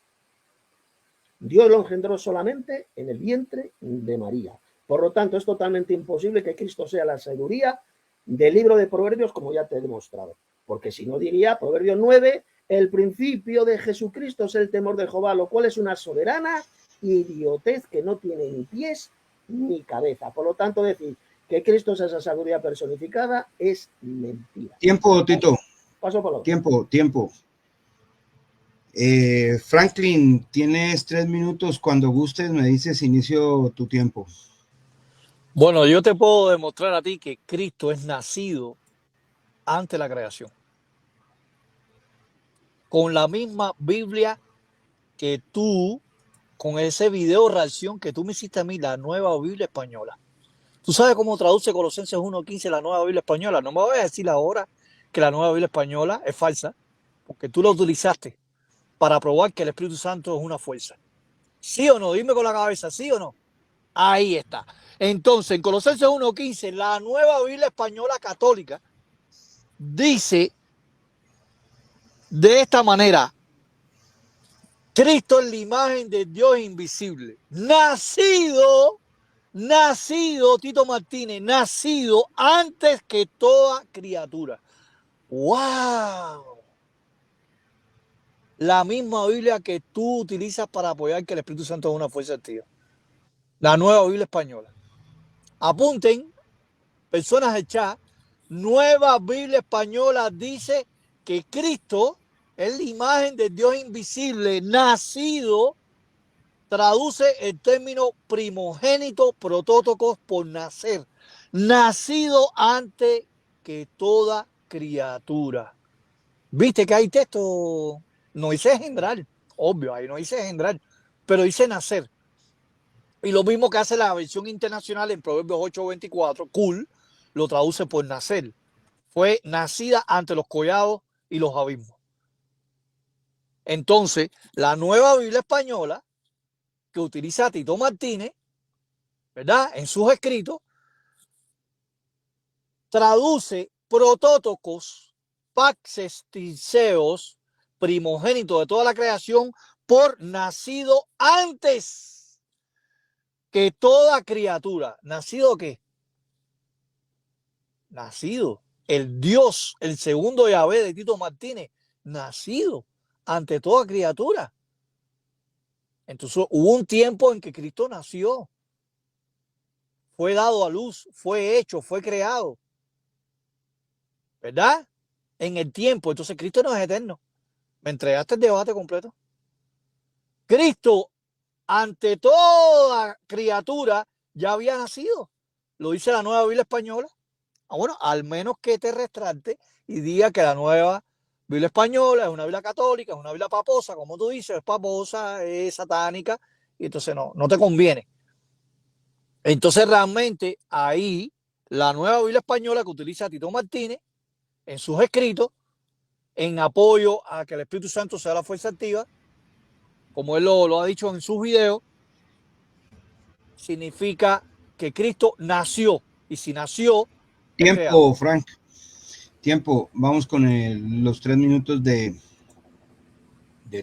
Dios lo engendró solamente en el vientre de María. Por lo tanto, es totalmente imposible que Cristo sea la sabiduría del libro de Proverbios, como ya te he demostrado. Porque si no diría, Proverbios 9, el principio de Jesucristo es el temor de Jehová, lo cual es una soberana idiotez que no tiene ni pies ni cabeza. Por lo tanto, decir que Cristo es esa sabiduría personificada es mentira. Tiempo, Tito. Paso por lo Tiempo. Franklin, tienes 3 minutos. Cuando gustes me dices inicio tu tiempo. Bueno, yo te puedo demostrar a ti que Cristo es nacido antes de la creación. Con la misma Biblia que tú, con ese video reacción que tú me hiciste a mí, la Nueva Biblia Española. ¿Tú sabes cómo traduce Colosenses 1:15 la Nueva Biblia Española? No me voy a decir ahora que la Nueva Biblia Española es falsa, porque tú la utilizaste para probar que el Espíritu Santo es una fuerza. ¿Sí o no? Dime con la cabeza, ¿sí o no? Ahí está. Entonces, en Colosenses 1:15, la Nueva Biblia Española Católica dice de esta manera: Cristo es la imagen de Dios invisible, nacido, Tito Martínez, nacido antes que toda criatura. ¡Wow! La misma Biblia que tú utilizas para apoyar que el Espíritu Santo es una fuerza activa. La Nueva Biblia Española. Apunten, personas del chat, Nueva Biblia Española dice que Cristo es la imagen de Dios invisible, nacido, traduce el término primogénito, protótocos, por nacer, nacido antes que toda criatura. ¿Viste que hay texto? No dice engendrar, obvio, ahí no dice engendrar, pero dice nacer. Y lo mismo que hace la versión internacional en Proverbios 8:24, cool, lo traduce por nacer. Fue nacida ante los collados y los abismos. Entonces, la Nueva Biblia Española, que utiliza a Tito Martínez, ¿verdad?, en sus escritos, traduce protótocos, paxes tiseos, primogénito de toda la creación, por nacido antes que toda criatura. ¿Nacido qué? Nacido. El Dios, el segundo Yahvé de Tito Martínez, nacido ante toda criatura. Entonces hubo un tiempo en que Cristo nació, fue dado a luz, fue hecho, fue creado, ¿verdad? En el tiempo. Entonces Cristo no es eterno. ¿Me entregaste el debate completo? Cristo, ante toda criatura, ya había nacido. Lo dice la Nueva Biblia Española. Bueno, al menos que te retracte y diga que la Nueva Biblia Española es una Biblia católica, es una Biblia paposa, como tú dices, es paposa, es satánica, y entonces no te conviene. Entonces realmente ahí la Nueva Biblia Española que utiliza Tito Martínez en sus escritos, en apoyo a que el Espíritu Santo sea la fuerza activa, como él lo ha dicho en sus videos, significa que Cristo nació. Y si nació, es creado. Tiempo, Frank. Tiempo. Vamos con los 3 minutos de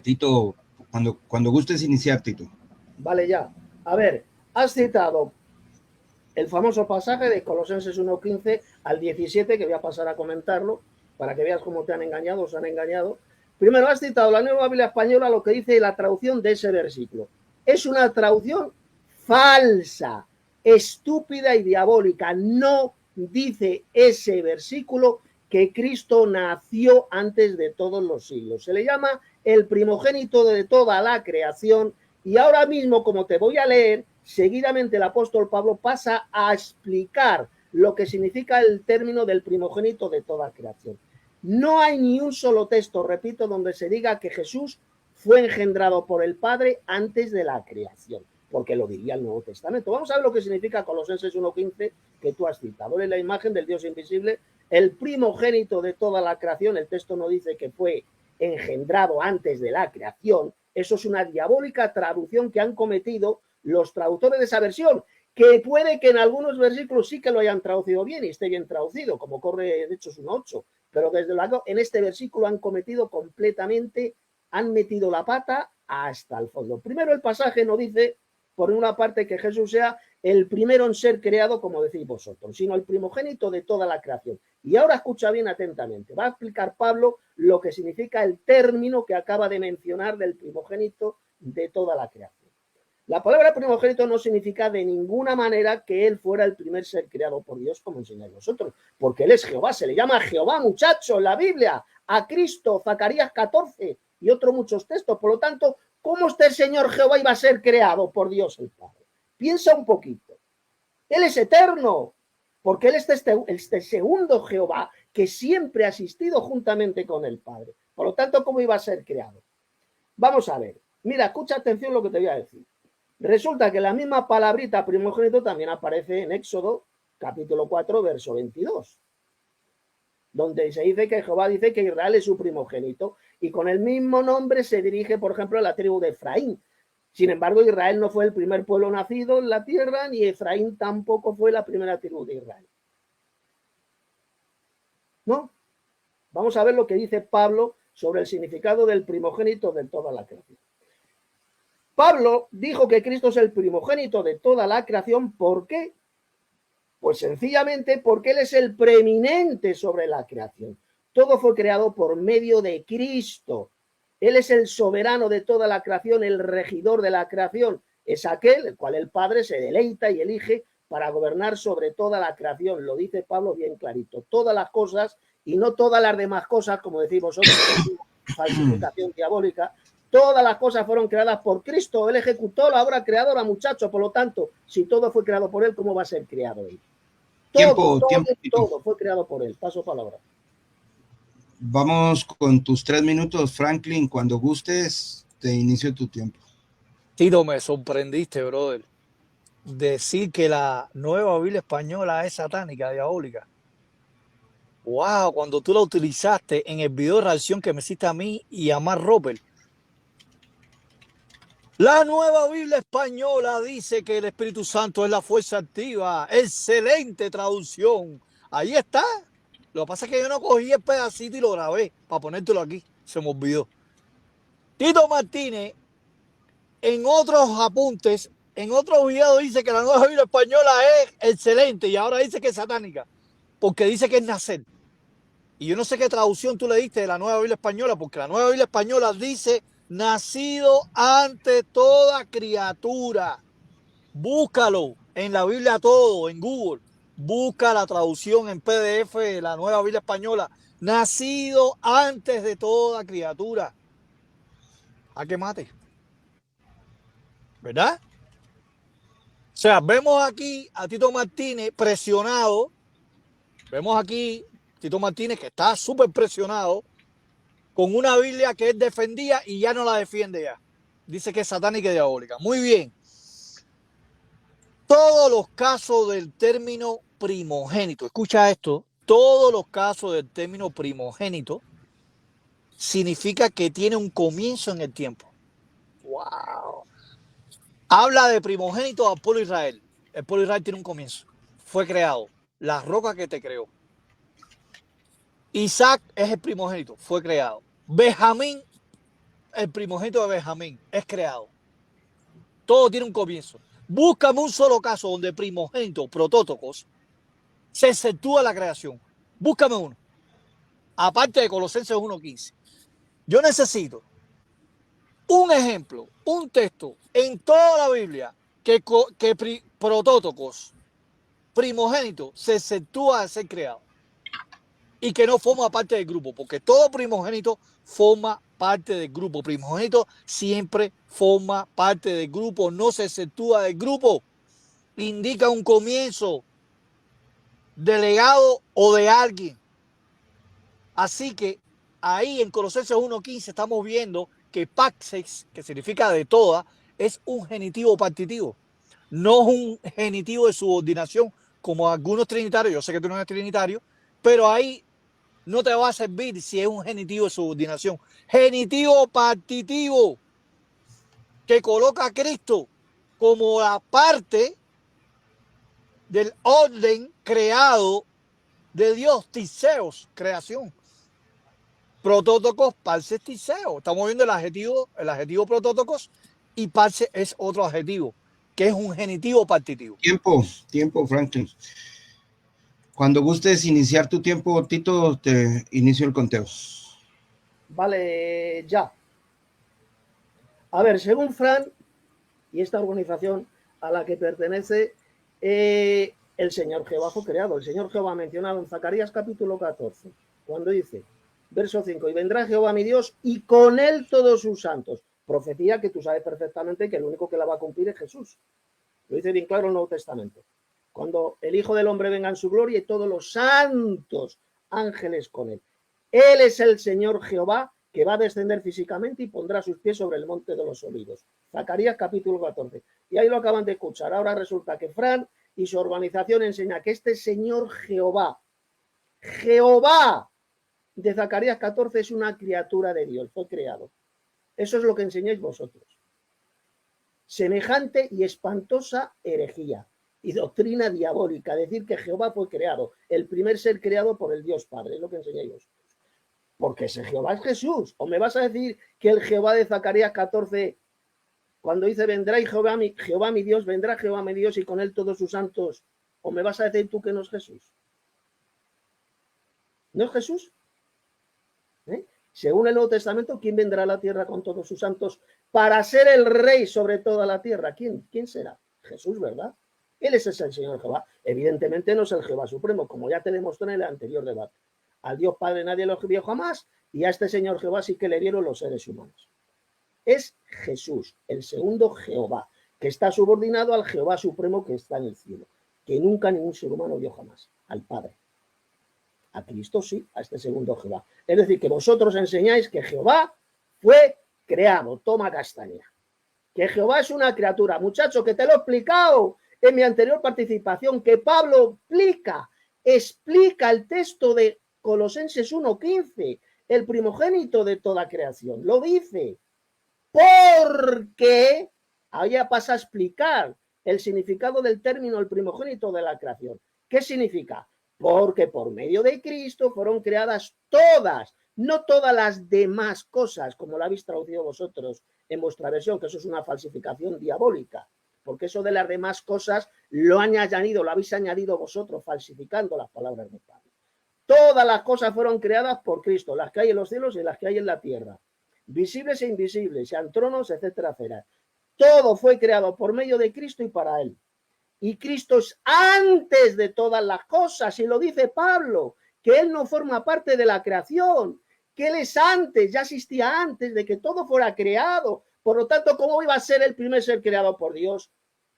Tito. Cuando gustes iniciar, Tito. Vale, ya. A ver, has citado el famoso pasaje de Colosenses 1:15 al 17, que voy a pasar a comentarlo, para que veas cómo te han engañado, os han engañado. Primero, has citado la Nueva Biblia Española, lo que dice la traducción de ese versículo. Es una traducción falsa, estúpida y diabólica. No dice ese versículo que Cristo nació antes de todos los siglos. Se le llama el primogénito de toda la creación. Y ahora mismo, como te voy a leer, seguidamente el apóstol Pablo pasa a explicar lo que significa el término del primogénito de toda creación. No hay ni un solo texto, repito, donde se diga que Jesús fue engendrado por el Padre antes de la creación, porque lo diría el Nuevo Testamento. Vamos a ver lo que significa Colosenses 1:15 que tú has citado. Es la imagen del Dios invisible, el primogénito de toda la creación. El texto no dice que fue engendrado antes de la creación. Eso es una diabólica traducción que han cometido los traductores de esa versión, que puede que en algunos versículos sí que lo hayan traducido bien y esté bien traducido, como corre de Hechos 1:8, pero desde luego en este versículo han cometido completamente, han metido la pata hasta el fondo. Primero, el pasaje no dice, por una parte, que Jesús sea el primero en ser creado, como decís vosotros, sino el primogénito de toda la creación. Y ahora escucha bien atentamente. Va a explicar Pablo lo que significa el término que acaba de mencionar del primogénito de toda la creación. La palabra primogénito no significa de ninguna manera que él fuera el primer ser creado por Dios, como enseñáis vosotros, porque él es Jehová, se le llama Jehová, muchacho, en la Biblia, a Cristo, Zacarías 14 y otros muchos textos. Por lo tanto, ¿cómo este Señor Jehová iba a ser creado por Dios el Padre? Piensa un poquito. Él es eterno, porque él es este segundo Jehová que siempre ha existido juntamente con el Padre. Por lo tanto, ¿cómo iba a ser creado? Vamos a ver. Mira, escucha atención lo que te voy a decir. Resulta que la misma palabrita primogénito también aparece en Éxodo capítulo 4, verso 22, donde se dice que Jehová dice que Israel es su primogénito y con el mismo nombre se dirige, por ejemplo, a la tribu de Efraín. Sin embargo, Israel no fue el primer pueblo nacido en la tierra, ni Efraín tampoco fue la primera tribu de Israel. ¿No? Vamos a ver lo que dice Pablo sobre el significado del primogénito de toda la creación. Pablo dijo que Cristo es el primogénito de toda la creación. ¿Por qué? Pues sencillamente porque Él es el preeminente sobre la creación. Todo fue creado por medio de Cristo. Él es el soberano de toda la creación, el regidor de la creación. Es aquel el cual el Padre se deleita y elige para gobernar sobre toda la creación. Lo dice Pablo bien clarito. Todas las cosas y no todas las demás cosas, como decís vosotros, falsificación diabólica. Todas las cosas fueron creadas por Cristo. Él ejecutó la obra creadora, muchachos. Por lo tanto, si todo fue creado por Él, ¿cómo va a ser creado Él? Todo fue creado por Él. Paso palabra. Vamos con tus 3 minutos, Franklin. Cuando gustes, te inicio tu tiempo. Tito, me sorprendiste, brother. Decir que la Nueva Biblia Española es satánica, diabólica. Wow, cuando tú la utilizaste en el video de reacción que me hiciste a mí y a Mark Roper. La Nueva Biblia Española dice que el Espíritu Santo es la fuerza activa. Excelente traducción. Ahí está. Lo que pasa es que yo no cogí el pedacito y lo grabé para ponértelo aquí. Se me olvidó. Tito Martínez, en otros apuntes, en otro video dice que la Nueva Biblia Española es excelente y ahora dice que es satánica porque dice que es nacer. Y yo no sé qué traducción tú le diste de la Nueva Biblia Española, porque la Nueva Biblia Española dice nacido ante toda criatura. Búscalo en la Biblia todo, en Google. Busca la traducción en PDF de la Nueva Biblia Española. Nacido antes de toda criatura. A que mate. ¿Verdad? O sea, vemos aquí a Tito Martínez presionado. Vemos aquí Tito Martínez que está súper presionado con una Biblia que él defendía y ya no la defiende ya. Dice que es satánica y diabólica. Muy bien. Todos los casos del término primogénito, escucha esto, todos los casos del término primogénito significa que tiene un comienzo en el tiempo. ¡Wow! Habla de primogénito al pueblo de Israel. El pueblo de Israel tiene un comienzo. Fue creado. La roca que te creó. Isaac es el primogénito. Fue creado. Benjamín, el primogénito de Benjamín, es creado. Todo tiene un comienzo. Búscame un solo caso donde primogénito, protótocos, se exceptúa la creación. Búscame uno. Aparte de Colosenses 1:15. Yo necesito un ejemplo, un texto en toda la Biblia que protótocos, primogénito, se exceptúa de ser creado y que no forma parte del grupo, porque todo primogénito forma parte del grupo. Primogénito siempre forma parte del grupo, no se exceptúa del grupo. Indica un comienzo delegado o de alguien. Así que ahí en Colosenses 1:15 estamos viendo que paxex, que significa de toda, es un genitivo partitivo, no es un genitivo de subordinación como algunos trinitarios. Yo sé que tú no eres trinitario, pero ahí no te va a servir si es un genitivo de subordinación. Genitivo partitivo que coloca a Cristo como la parte del orden creado de Dios, tiseos, creación. Protótocos, parses, tiseo. Estamos viendo el adjetivo protótocos, y parse es otro adjetivo, que es un genitivo partitivo. Tiempo, Franklin. Cuando gustes iniciar tu tiempo, Tito, te inicio el conteo. Vale, ya. A ver, según Fran y esta organización a la que pertenece, el Señor Jehová fue creado. El Señor Jehová mencionado en Zacarías capítulo 14, cuando dice, verso 5, y vendrá Jehová mi Dios y con él todos sus santos. Profecía que tú sabes perfectamente que el único que la va a cumplir es Jesús. Lo dice bien claro el Nuevo Testamento. Cuando el Hijo del Hombre venga en su gloria y todos los santos ángeles con él. Él es el Señor Jehová que va a descender físicamente y pondrá sus pies sobre el monte de los olivos. Zacarías capítulo 14. Y ahí lo acaban de escuchar. Ahora resulta que Fran y su organización enseña que este Señor Jehová de Zacarías 14 es una criatura de Dios, fue creado. Eso es lo que enseñáis vosotros. Semejante y espantosa herejía y doctrina diabólica, decir que Jehová fue creado, el primer ser creado por el Dios Padre, es lo que enseñáis vosotros. Porque ese Jehová es Jesús. ¿O me vas a decir que el Jehová de Zacarías 14, cuando dice vendrá y Jehová mi Dios, vendrá Jehová mi Dios y con él todos sus santos, o me vas a decir tú que no es Jesús? ¿No es Jesús? Según el Nuevo Testamento, ¿quién vendrá a la tierra con todos sus santos para ser el rey sobre toda la tierra? ¿Quién será? Jesús, ¿verdad? Él es el Señor Jehová. Evidentemente no es el Jehová Supremo, como ya te demostré en el anterior debate. Al Dios Padre nadie lo vio jamás, y a este Señor Jehová sí que le dieron los seres humanos. Es Jesús, el segundo Jehová, que está subordinado al Jehová Supremo que está en el cielo, que nunca ningún ser humano vio jamás, al Padre. A Cristo sí, a este segundo Jehová. Es decir, que vosotros enseñáis que Jehová fue creado. Toma castaña. Que Jehová es una criatura. Muchacho, que te lo he explicado en mi anterior participación, que Pablo explica el texto de Colosenses 1:15, el primogénito de toda creación. Lo dice. Porque ahí pasa a explicar el significado del término el primogénito de la creación. ¿Qué significa? Porque por medio de Cristo fueron creadas todas, no todas las demás cosas, como lo habéis traducido vosotros en vuestra versión, que eso es una falsificación diabólica, porque eso de las demás cosas lo habéis añadido vosotros, falsificando las palabras de Pablo. Todas las cosas fueron creadas por Cristo, las que hay en los cielos y las que hay en la tierra, visibles e invisibles, sean tronos, etcétera, etcétera. Todo fue creado por medio de Cristo y para él. Y Cristo es antes de todas las cosas, y lo dice Pablo, que él no forma parte de la creación, que él es antes, ya existía antes de que todo fuera creado. Por lo tanto, ¿cómo iba a ser el primer ser creado por Dios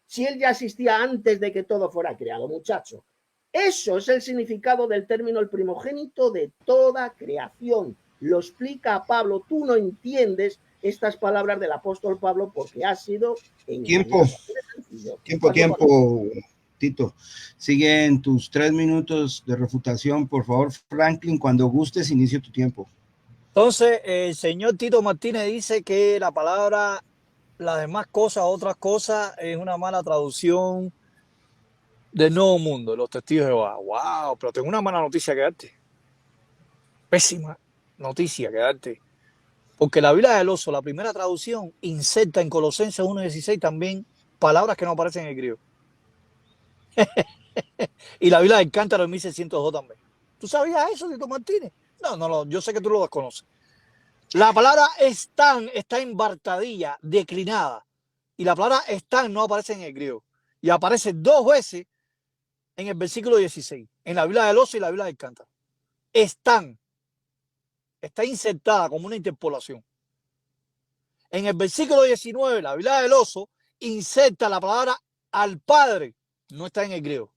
si él ya existía antes de que todo fuera creado, muchacho? Eso es el significado del término el primogénito de toda creación. Lo explica Pablo. Tú no entiendes estas palabras del apóstol Pablo porque has sido engañado. Tiempo, Tito. Siguen tus 3 minutos de refutación. Por favor, Franklin, cuando gustes, inicio tu tiempo. Entonces, el señor Tito Martínez dice que la palabra, las demás cosas, otras cosas, es una mala traducción del Nuevo Mundo, de los testigos de Jehová. Wow, pero tengo una mala noticia que darte. Pésima noticia que darte. Porque la Biblia del Oso, la primera traducción, inserta en Colosenses 1:16 también palabras que no aparecen en el griego. Y la Biblia del Cántaro en 1602 también. ¿Tú sabías eso, Tito Martínez? No, yo sé que tú lo desconoces. La palabra están está en Bartadilla, declinada. Y la palabra están no aparece en el griego. Y aparece 2 veces en el versículo 16, en la Biblia del Oso y la Biblia del Cántaro. Están. Está insertada como una interpolación. En el versículo 19, la Biblia del Oso inserta la palabra al Padre. No está en el griego.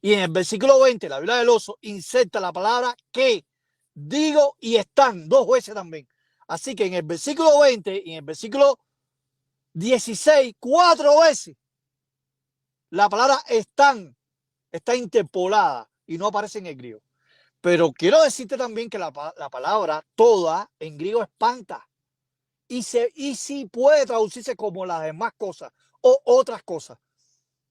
Y en el versículo 20, la Biblia del Oso inserta la palabra que, digo y están, 2 veces también. Así que en el versículo 20 y en el versículo 16, 4 veces, la palabra están está interpolada y no aparece en el griego. Pero quiero decirte también que la palabra toda en griego es panta. Y sí puede traducirse como las demás cosas o otras cosas.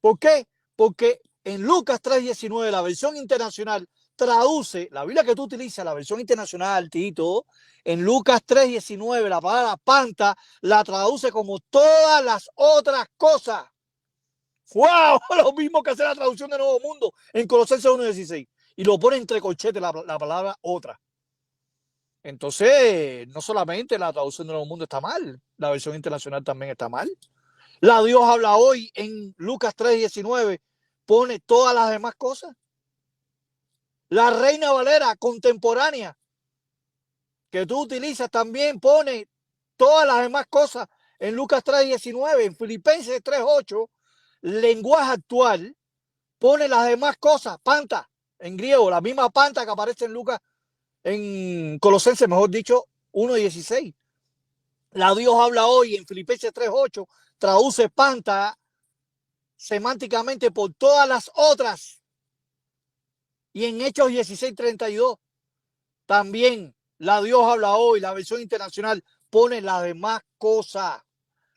¿Por qué? Porque en Lucas 3:19, la versión internacional traduce, la Biblia que tú utilizas, la versión internacional, Tito, en Lucas 3:19, la palabra panta la traduce como todas las otras cosas. ¡Wow! Lo mismo que hace la traducción de Nuevo Mundo en Colosenses 1:16. Y lo pone entre corchetes la palabra otra. Entonces, no solamente la traducción de Nuevo Mundo está mal, la versión internacional también está mal. La Dios habla hoy en Lucas 3:19 pone todas las demás cosas. La Reina Valera contemporánea que tú utilizas también pone todas las demás cosas en Lucas 3:19. En Filipenses 3:8, lenguaje actual, pone las demás cosas, panta, en griego, la misma panta que aparece en Lucas, en Colosenses, mejor dicho, 1:16. La Dios habla hoy en Filipenses 3:8, traduce panta semánticamente por todas las otras. Y en Hechos 16:32 también la Dios habla hoy, la versión internacional pone las demás cosas.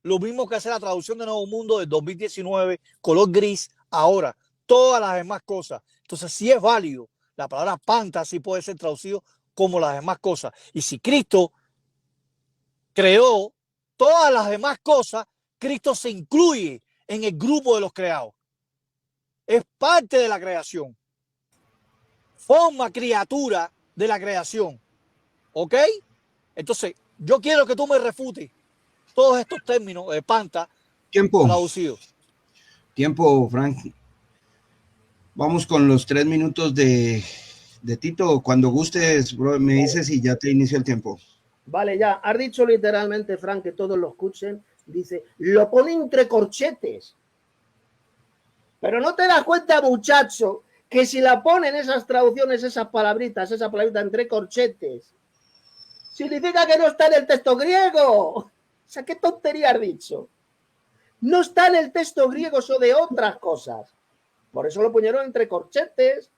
Lo mismo que hace la traducción de Nuevo Mundo del 2019, color gris, ahora, todas las demás cosas. Entonces, si es válido, la palabra panta sí puede ser traducido como las demás cosas. Y si Cristo creó todas las demás cosas, Cristo se incluye en el grupo de los creados. Es parte de la creación. Forma criatura de la creación. ¿Ok? Entonces, yo quiero que tú me refutes todos estos términos de panta traducidos. Tiempo, Frank. Vamos con los 3 minutos de Tito. Cuando gustes, bro, me dices y ya te inicio el tiempo. Vale, ya. Has dicho literalmente, Frank, que todos lo escuchen. Dice, lo pone entre corchetes. Pero no te das cuenta, muchacho, que si la ponen esas traducciones, esa palabrita entre corchetes, significa que no está en el texto griego. O sea, ¿qué tontería has dicho? No está en el texto griego, eso de otras cosas. Por eso lo pusieron entre corchetes,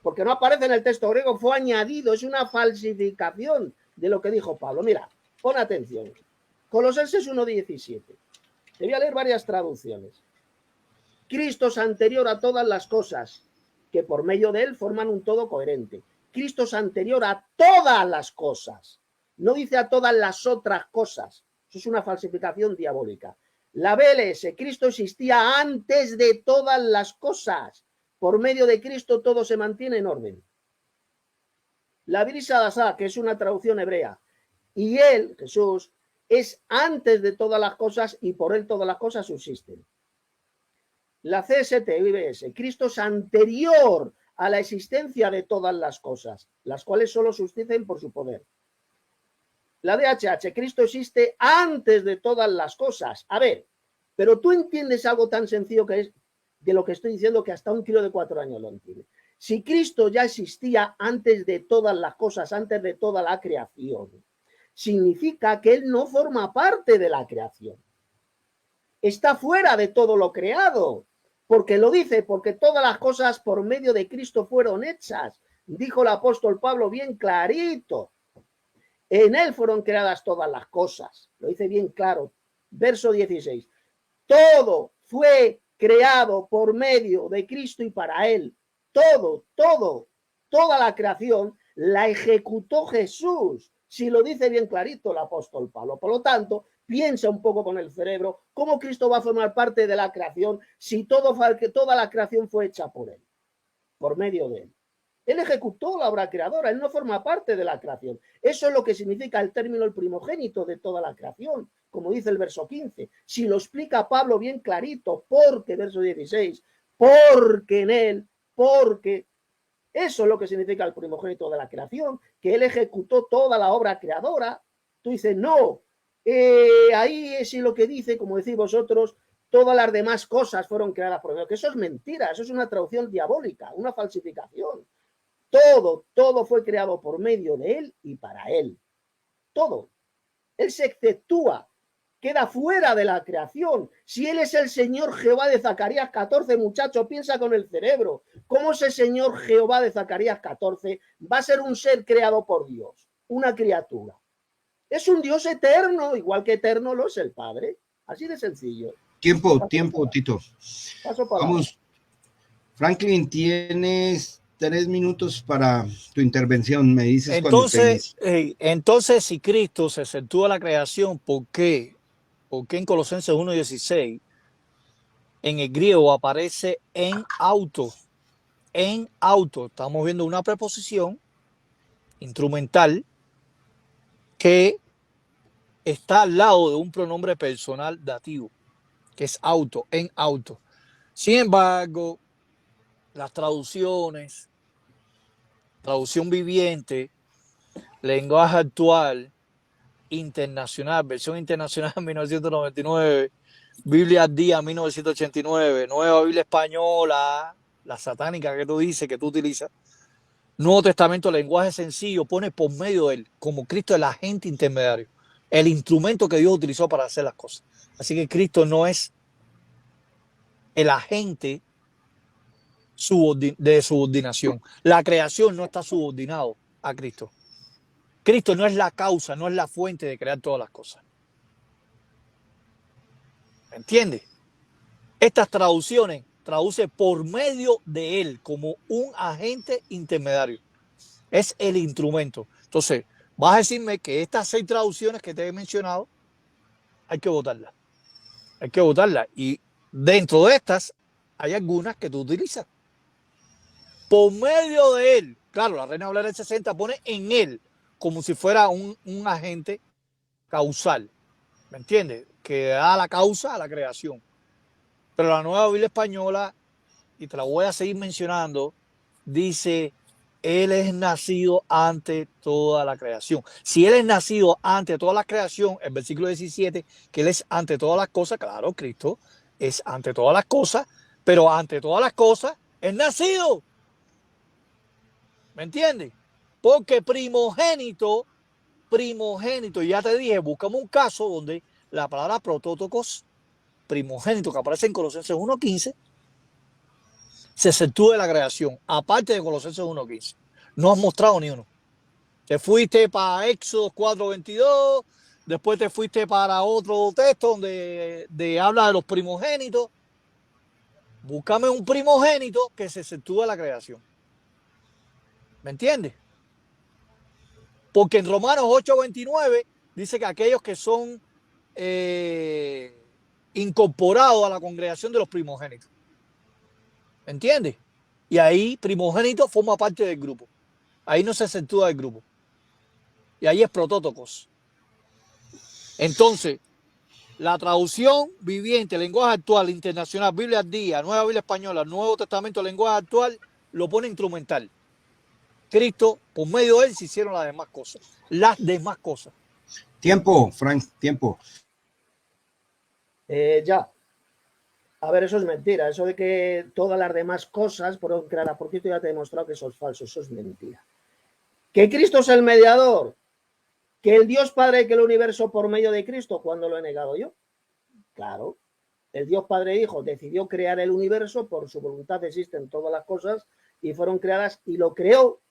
porque no aparece en el texto griego, fue añadido, es una falsificación de lo que dijo Pablo. Mira, pon atención. Colosenses 1:17. Te voy a leer varias traducciones. Cristo es anterior a todas las cosas, que por medio de él forman un todo coherente. Cristo es anterior a todas las cosas. No dice a todas las otras cosas. Eso es una falsificación diabólica. La BLS, Cristo existía antes de todas las cosas. Por medio de Cristo todo se mantiene en orden. La Brisa Dasá, que es una traducción hebrea, y él, Jesús, es antes de todas las cosas y por él todas las cosas subsisten. La CST, IBS, Cristo es anterior a la existencia de todas las cosas, las cuales solo subsisten por su poder. La DHH, Cristo existe antes de todas las cosas. A ver, pero tú entiendes algo tan sencillo que es de lo que estoy diciendo que hasta un crío de 4 años lo entiende. Si Cristo ya existía antes de todas las cosas, antes de toda la creación, significa que él no forma parte de la creación. está fuera de todo lo creado, porque lo dice, porque todas las cosas por medio de Cristo fueron hechas. Dijo el apóstol Pablo bien clarito. En él fueron creadas todas las cosas. Lo dice bien claro. Verso 16. Todo fue creado por medio de Cristo y para él. Toda la creación la ejecutó Jesús. Si lo dice bien clarito el apóstol Pablo. Por lo tanto, piensa un poco con el cerebro cómo Cristo va a formar parte de la creación si toda la creación fue hecha por él, por medio de él. Él ejecutó la obra creadora, él no forma parte de la creación. Eso es lo que significa el término el primogénito de toda la creación, como dice el verso 15. Si lo explica Pablo bien clarito, porque, verso 16, porque en él, porque, eso es lo que significa el primogénito de la creación, que él ejecutó toda la obra creadora. Tú dices, no, ahí es lo que dice, como decís vosotros, todas las demás cosas fueron creadas por él, que eso es mentira, eso es una traducción diabólica, una falsificación. Todo fue creado por medio de él y para él. Todo. Él se exceptúa, queda fuera de la creación. Si él es el Señor Jehová de Zacarías 14, muchachos, piensa con el cerebro. ¿Cómo ese Señor Jehová de Zacarías 14 va a ser un ser creado por Dios? Una criatura. Es un Dios eterno, igual que eterno lo es el Padre. Así de sencillo. Tiempo, Tito. Paso para Vamos, Franklin, tienes 3 minutos para tu intervención. Me dices cuando te inicies. Entonces, si Cristo se exceptúa la creación, ¿por qué? Porque en Colosenses 1:16 en el griego aparece en auto. En auto. Estamos viendo una preposición instrumental que está al lado de un pronombre personal dativo, que es auto, en auto. Sin embargo, las traducciones, traducción viviente, lenguaje actual, internacional, versión internacional 1999, Biblia al día 1989, Nueva Biblia Española, la satánica que tú dices, que tú utilizas, Nuevo Testamento, lenguaje sencillo, pone por medio de él, como Cristo el agente intermediario, el instrumento que Dios utilizó para hacer las cosas. Así que Cristo no es el agente de subordinación. La creación no está subordinado a Cristo. Cristo no es la causa, no es la fuente de crear todas las cosas. ¿Me entiendes? Estas traducciones traduce por medio de él como un agente intermediario. Es el instrumento. Entonces, vas a decirme que estas 6 traducciones que te he mencionado hay que votarlas. Hay que votarlas. Y dentro de estas hay algunas que tú utilizas. Por medio de él. Claro, la Reina Valera del 60 pone en él como si fuera un agente causal. ¿Me entiendes? Que da la causa a la creación. Pero la Nueva Biblia Española, y te la voy a seguir mencionando, dice, él es nacido ante toda la creación. Si él es nacido ante toda la creación, el versículo 17, que él es ante todas las cosas, claro, Cristo es ante todas las cosas, pero ante todas las cosas es nacido. ¿Me entiendes? Porque primogénito, ya te dije, buscamos un caso donde la palabra protótocos, primogénito, que aparece en Colosenses 1:15, se exceptúa de la creación, aparte de Colosenses 1:15. No has mostrado ni uno. Te fuiste para Éxodo 4:22, después te fuiste para otro texto donde habla de los primogénitos. Búscame un primogénito que se exceptúa de la creación. ¿Me entiendes? Porque en Romanos 8:29 dice que aquellos que son incorporados a la congregación de los primogénitos. ¿Me entiendes? Y ahí primogénito forma parte del grupo. Ahí no se exceptúa del grupo. Y ahí es protótocos. Entonces, la traducción viviente, lenguaje actual, internacional, Biblia al día, Nueva Biblia Española, Nuevo Testamento, lenguaje actual, lo pone instrumental. Cristo, por medio de él, se hicieron las demás cosas. Las demás cosas. Tiempo, Frank, tiempo. Ya. A ver, eso es mentira. Eso de que todas las demás cosas fueron creadas por Cristo, ya te he demostrado que eso es falso. Eso es mentira. Que Cristo es el mediador. Que el Dios Padre que el universo por medio de Cristo, ¿cuándo lo he negado yo? Claro. el Dios Padre e Hijo decidió crear el universo, por su voluntad existen todas las cosas y fueron creadas, y lo creó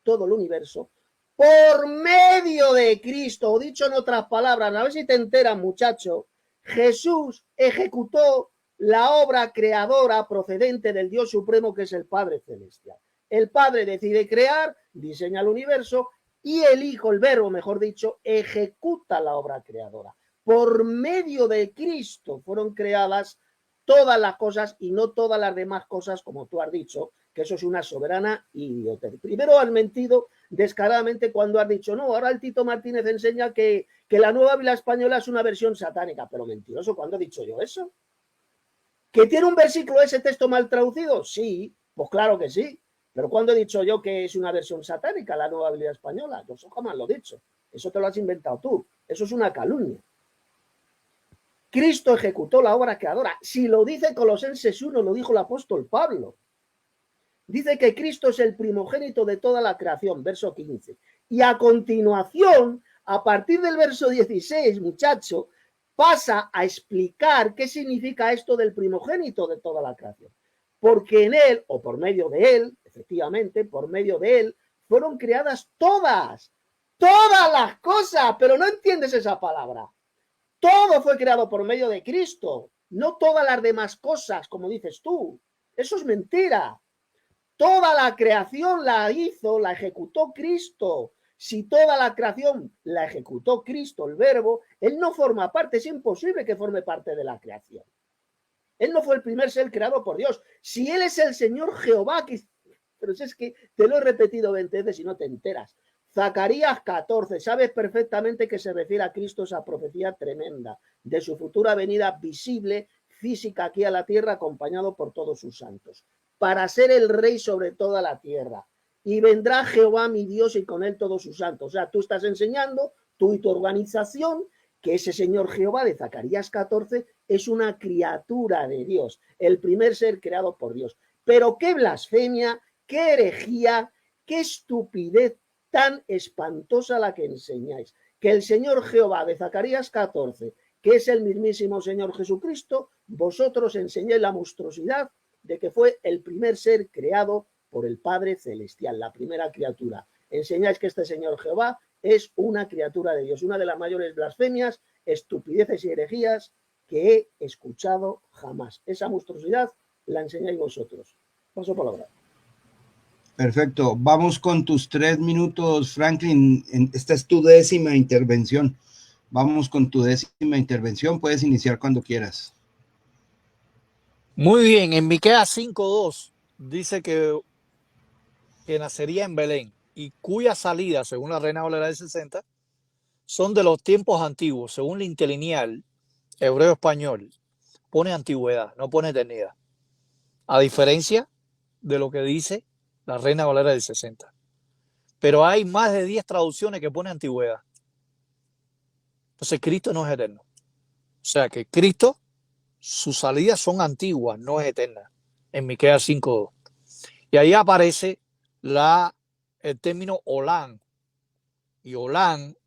todo el universo por medio de Cristo, o dicho en otras palabras, a ver si te enteras, muchacho, Jesús ejecutó la obra creadora procedente del Dios Supremo, que es el Padre Celestial. El Padre decide crear, diseña el universo, y el Hijo, el Verbo, mejor dicho, ejecuta la obra creadora. Por medio de Cristo fueron creadas todas las cosas y no todas las demás cosas, como tú has dicho, que eso es una soberana idiotez. Primero has mentido descaradamente cuando has dicho, no, ahora el Tito Martínez enseña que la Nueva Biblia Española es una versión satánica, pero mentiroso, ¿cuándo he dicho yo eso? ¿Que tiene un versículo ese texto mal traducido? Sí, pues claro que sí, pero ¿cuándo he dicho yo que es una versión satánica la Nueva Biblia Española? Yo eso jamás lo he dicho, eso te lo has inventado tú, eso es una calumnia. Cristo ejecutó la obra creadora. Si lo dice Colosenses 1, lo dijo el apóstol Pablo. Dice que Cristo es el primogénito de toda la creación, verso 15. Y a continuación, a partir del verso 16, muchacho, pasa a explicar qué significa esto del primogénito de toda la creación. Porque en él, o por medio de él, efectivamente, por medio de él, fueron creadas todas las cosas, pero no entiendes esa palabra. Todo fue creado por medio de Cristo, no todas las demás cosas, como dices tú. Eso es mentira. Toda la creación la hizo, la ejecutó Cristo. Si toda la creación la ejecutó Cristo, el Verbo, Él no forma parte, es imposible que forme parte de la creación. Él no fue el primer ser creado por Dios. Si Él es el Señor Jehová, pero es que te lo he repetido 20 veces y no te enteras. Zacarías 14, sabes perfectamente que se refiere a Cristo, esa profecía tremenda de su futura venida visible, física aquí a la tierra, acompañado por todos sus santos, para ser el rey sobre toda la tierra. Y vendrá Jehová mi Dios y con él todos sus santos. O sea, tú estás enseñando, tú y tu organización, que ese Señor Jehová de Zacarías 14 es una criatura de Dios, el primer ser creado por Dios. Pero qué blasfemia, qué herejía, qué estupidez tan espantosa la que enseñáis, que el Señor Jehová de Zacarías 14, que es el mismísimo Señor Jesucristo, vosotros enseñáis la monstruosidad de que fue el primer ser creado por el Padre Celestial, la primera criatura. Enseñáis que este Señor Jehová es una criatura de Dios, una de las mayores blasfemias, estupideces y herejías que he escuchado jamás. Esa monstruosidad la enseñáis vosotros. Paso palabra. Perfecto. Vamos con tus 3 minutos, Franklin. Esta es tu 10ª intervención. Vamos con tu 10ª intervención. Puedes iniciar cuando quieras. Muy bien. En Miqueas 5:2 dice que nacería en Belén y cuya salida, según la Reina Valera del 60, son de los tiempos antiguos. Según la interlineal hebreo-español, pone antigüedad, no pone eternidad. A diferencia de lo que dice la Reina Valera del 60. Pero hay más de 10 traducciones que pone antigüedad. Entonces Cristo no es eterno. O sea que Cristo, sus salidas son antiguas, no es eterna. En Miqueas 5:2. Y ahí aparece el término Olán. Y Olán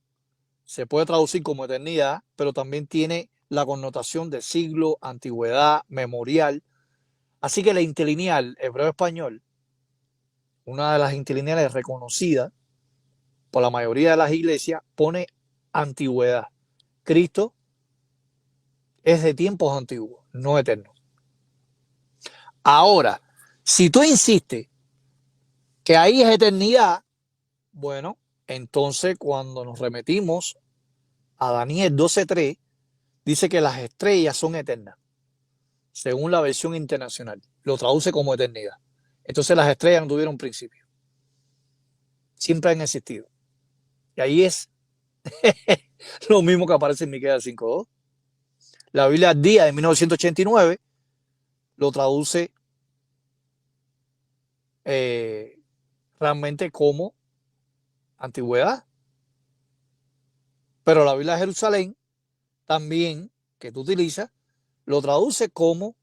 se puede traducir como eternidad, pero también tiene la connotación de siglo, antigüedad, memorial. Así que la interlineal hebreo-español, una de las interlineales reconocidas por la mayoría de las iglesias, pone antigüedad. Cristo es de tiempos antiguos, no eterno. Ahora, si tú insistes que ahí es eternidad, bueno, entonces cuando nos remitimos a Daniel 12:3, dice que las estrellas son eternas, según la versión internacional. Lo traduce como eternidad. Entonces las estrellas no tuvieron principio. Siempre han existido. Y ahí es lo mismo que aparece en Miqueas 5:2. La Biblia al Día de 1989 lo traduce realmente como antigüedad. Pero la Biblia de Jerusalén también, que tú utilizas, lo traduce como,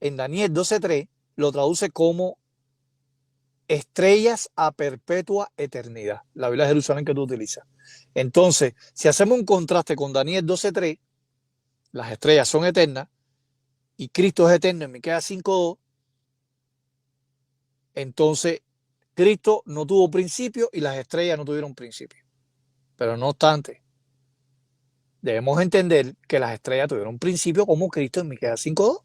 en Daniel 12:3, lo traduce como estrellas a perpetua eternidad. La Biblia de Jerusalén que tú utilizas. Entonces, si hacemos un contraste con Daniel 12:3, las estrellas son eternas y Cristo es eterno en Miqueas 5:2, entonces Cristo no tuvo principio y las estrellas no tuvieron principio. Pero no obstante, debemos entender que las estrellas tuvieron principio como Cristo en Miqueas 5:2.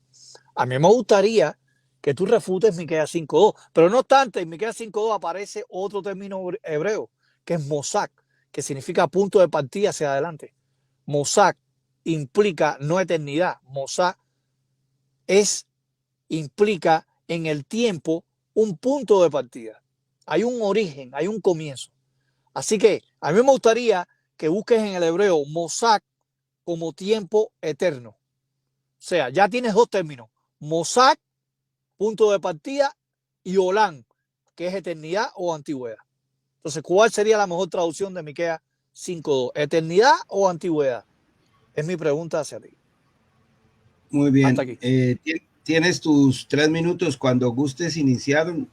A mí me gustaría que tú refutes Miqueas 5:2, pero no obstante, en Miqueas 5:2 aparece otro término hebreo, que es Mosach, que significa punto de partida hacia adelante. Mosach implica no eternidad. Mosach implica en el tiempo un punto de partida. Hay un origen, hay un comienzo. Así que a mí me gustaría que busques en el hebreo Mosach como tiempo eterno. O sea, ya tienes dos términos. Mosach, punto de partida, y Olam, que es eternidad o antigüedad. Entonces, ¿cuál sería la mejor traducción de Miqueas 5:2? ¿Eternidad o antigüedad? Es mi pregunta hacia ti. Muy bien. Hasta aquí. Tienes tus 3 minutos cuando gustes iniciar. Un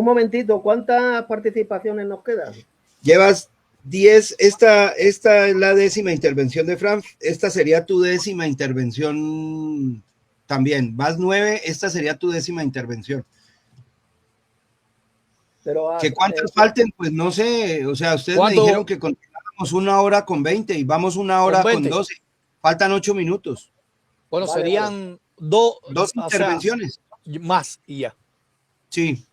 momentito, ¿cuántas participaciones nos quedan? Llevas 10. Esta es la 10ª intervención de Fran. Esta sería tu 10ª intervención también. Vas 9. Esta sería tu 10ª intervención. Pero, ¿Que cuántas falten? Pues no sé. O sea, ustedes me dijeron que continuáramos 1h20 y vamos 1h12. Faltan 8 minutos. Bueno, vale, serían dos intervenciones. O sea, más y ya. Sí.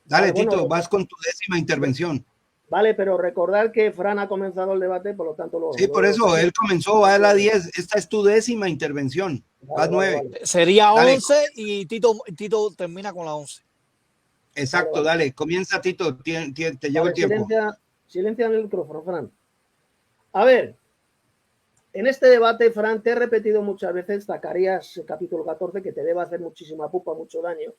Dale, Tito, bueno, vas con tu 10ª intervención. Vale, pero recordar que Fran ha comenzado el debate, por lo tanto... Sí, por eso, él comenzó, va a la 10. Esta es tu 10ª intervención. Vas 9. Vale. Sería 11 y Tito termina con la 11. Exacto, dale. Comienza, Tito, te llevo el tiempo. Silencia el micrófono, Fran. A ver, en este debate, Fran, te he repetido muchas veces Zacarías capítulo 14, que te debe hacer muchísima pupa, mucho daño.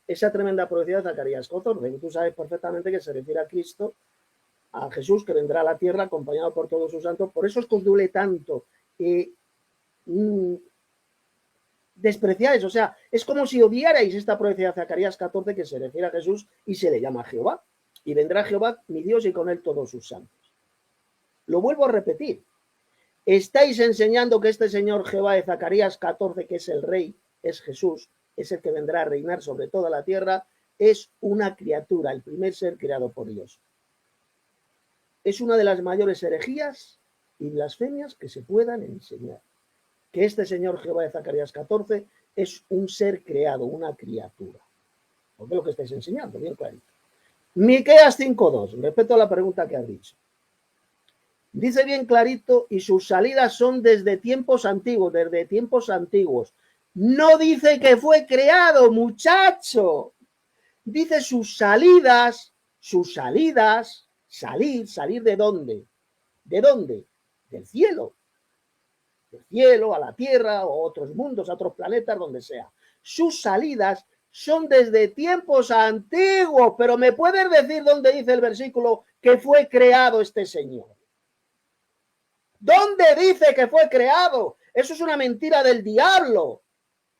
Esa tremenda profecía de Zacarías 14, y tú sabes perfectamente que se refiere a Cristo, a Jesús, que vendrá a la tierra acompañado por todos sus santos. Por eso es que os duele tanto. Despreciáis, o sea, es como si odiarais esta profecía de Zacarías 14 que se refiere a Jesús y se le llama Jehová. Y vendrá Jehová, mi Dios, y con él todos sus santos. Lo vuelvo a repetir. Estáis enseñando que este señor Jehová de Zacarías 14, que es el rey, es Jesús, es el que vendrá a reinar sobre toda la tierra, es una criatura, el primer ser creado por Dios. Es una de las mayores herejías y blasfemias que se puedan enseñar. Que este señor Jehová de Zacarías 14 es un ser creado, una criatura. Porque es lo que estáis enseñando, bien clarito. Miqueas 5:2, respecto a la pregunta que has dicho. Dice bien clarito, y sus salidas son desde tiempos antiguos, desde tiempos antiguos. No dice que fue creado, muchacho. Dice sus salidas, salir ¿de dónde? ¿De dónde? Del cielo. Del cielo a la tierra, a otros mundos, a otros planetas, donde sea. Sus salidas son desde tiempos antiguos, pero ¿me puedes decir dónde dice el versículo que fue creado este señor? ¿Dónde dice que fue creado? Eso es una mentira del diablo.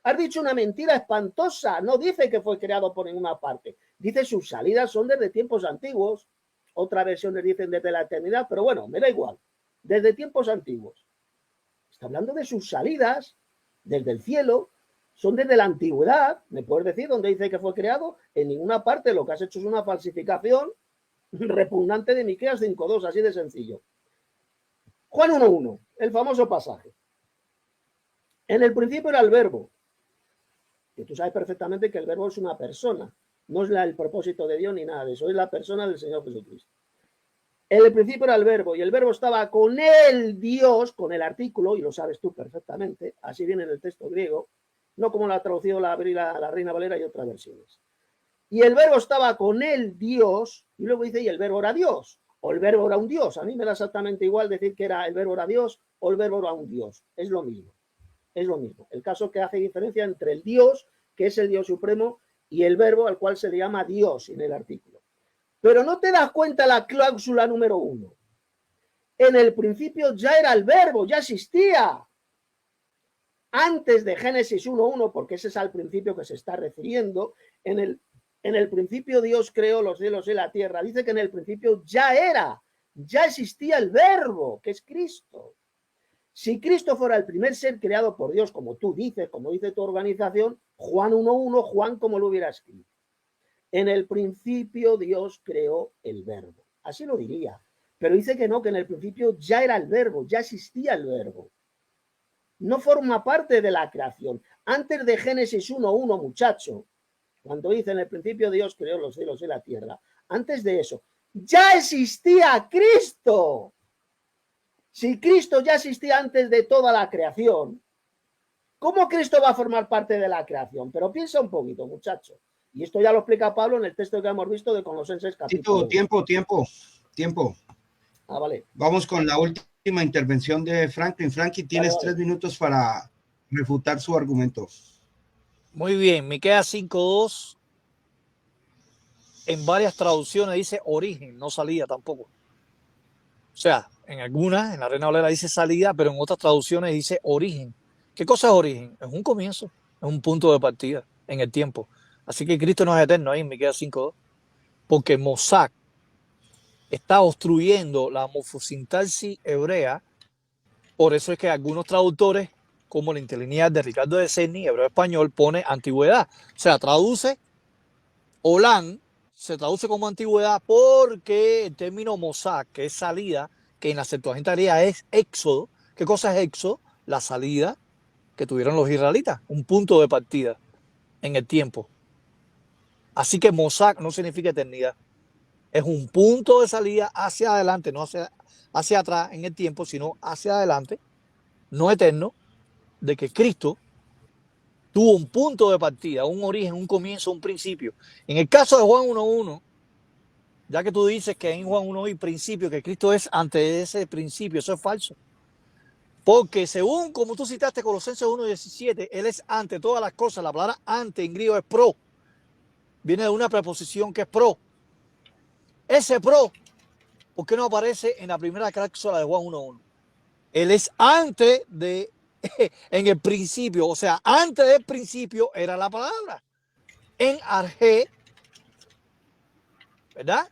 Has dicho una mentira espantosa. No dice que fue creado por ninguna parte. Dice sus salidas son desde tiempos antiguos. Otra versión les dicen desde la eternidad, pero bueno, me da igual. Desde tiempos antiguos. Está hablando de sus salidas desde el cielo. Son desde la antigüedad. ¿Me puedes decir dónde dice que fue creado? En ninguna parte. Lo que has hecho es una falsificación repugnante de Miqueas 5:2, así de sencillo. Juan 1:1, el famoso pasaje. En el principio era el verbo. Que tú sabes perfectamente que el verbo es una persona. No es el propósito de Dios ni nada de eso. Es la persona del Señor Jesucristo. En el principio era el verbo y el verbo estaba con el Dios, con el artículo, y lo sabes tú perfectamente. Así viene en el texto griego. No como lo ha traducido la Reina Valera y otras versiones. Y el verbo estaba con el Dios, y luego dice, y el verbo era Dios, o el verbo era un Dios. A mí me da exactamente igual decir que el verbo era Dios o el verbo era un Dios. Es lo mismo. Es lo mismo. El caso que hace diferencia entre el Dios, que es el Dios supremo, y el verbo al cual se le llama Dios en el artículo. Pero no te das cuenta la cláusula número 1. En el principio ya era el verbo, ya existía. Antes de Génesis 1:1, porque ese es al principio que se está refiriendo, en el principio Dios creó los cielos y la tierra. Dice que en el principio ya existía el verbo, que es Cristo. Si Cristo fuera el primer ser creado por Dios, como tú dices, como dice tu organización, Juan 1.1, Juan como lo hubiera escrito. En el principio Dios creó el verbo. Así lo diría. Pero dice que no, que en el principio ya era el verbo, ya existía el verbo. No forma parte de la creación. Antes de Génesis 1.1, muchacho, cuando dice en el principio Dios creó los cielos y la tierra, antes de eso, ya existía Cristo. Si Cristo ya existía antes de toda la creación, ¿cómo Cristo va a formar parte de la creación? Pero piensa un poquito, muchacho. Y esto ya lo explica Pablo en el texto que hemos visto de Colosenses capítulo 1. Tiempo. Ah, vale. Vamos con la última intervención de Franklin. Franklin, tienes 3 minutos para refutar su argumento. Muy bien, Miqueas 5.2 en varias traducciones dice origen, no salida tampoco. O sea, en algunas, en la Reina Valera dice salida, pero en otras traducciones dice origen. ¿Qué cosa es origen? Es un comienzo, es un punto de partida en el tiempo. Así que Cristo no es eterno ahí en Miqueas 5.2, porque Mossac está obstruyendo la morfosintaxis hebrea. Por eso es que algunos traductores, como la interlineal de Ricardo de Cerny, hebreo español, pone antigüedad. O sea, traduce Olán, se traduce como antigüedad porque el término Mossac, que es salida, que en la Septuaginta griega es éxodo. ¿Qué cosa es éxodo? La salida que tuvieron los israelitas, un punto de partida en el tiempo. Así que Mossac no significa eternidad. Es un punto de salida hacia adelante, no hacia atrás en el tiempo, sino hacia adelante, no eterno, de que Cristo tuvo un punto de partida, un origen, un comienzo, un principio. En el caso de Juan 1.1, ya que tú dices que en Juan 1.1 hay principio, que Cristo es antes de ese principio, eso es falso. Porque según como tú citaste Colosenses 1.17, Él es ante todas las cosas. La palabra ante en griego es pro. Viene de una preposición que es pro. Ese pro, ¿por qué no aparece en la primera cláusula de Juan 1.1? Él es antes de, en el principio, o sea, antes del principio era la palabra. En arjé, ¿verdad?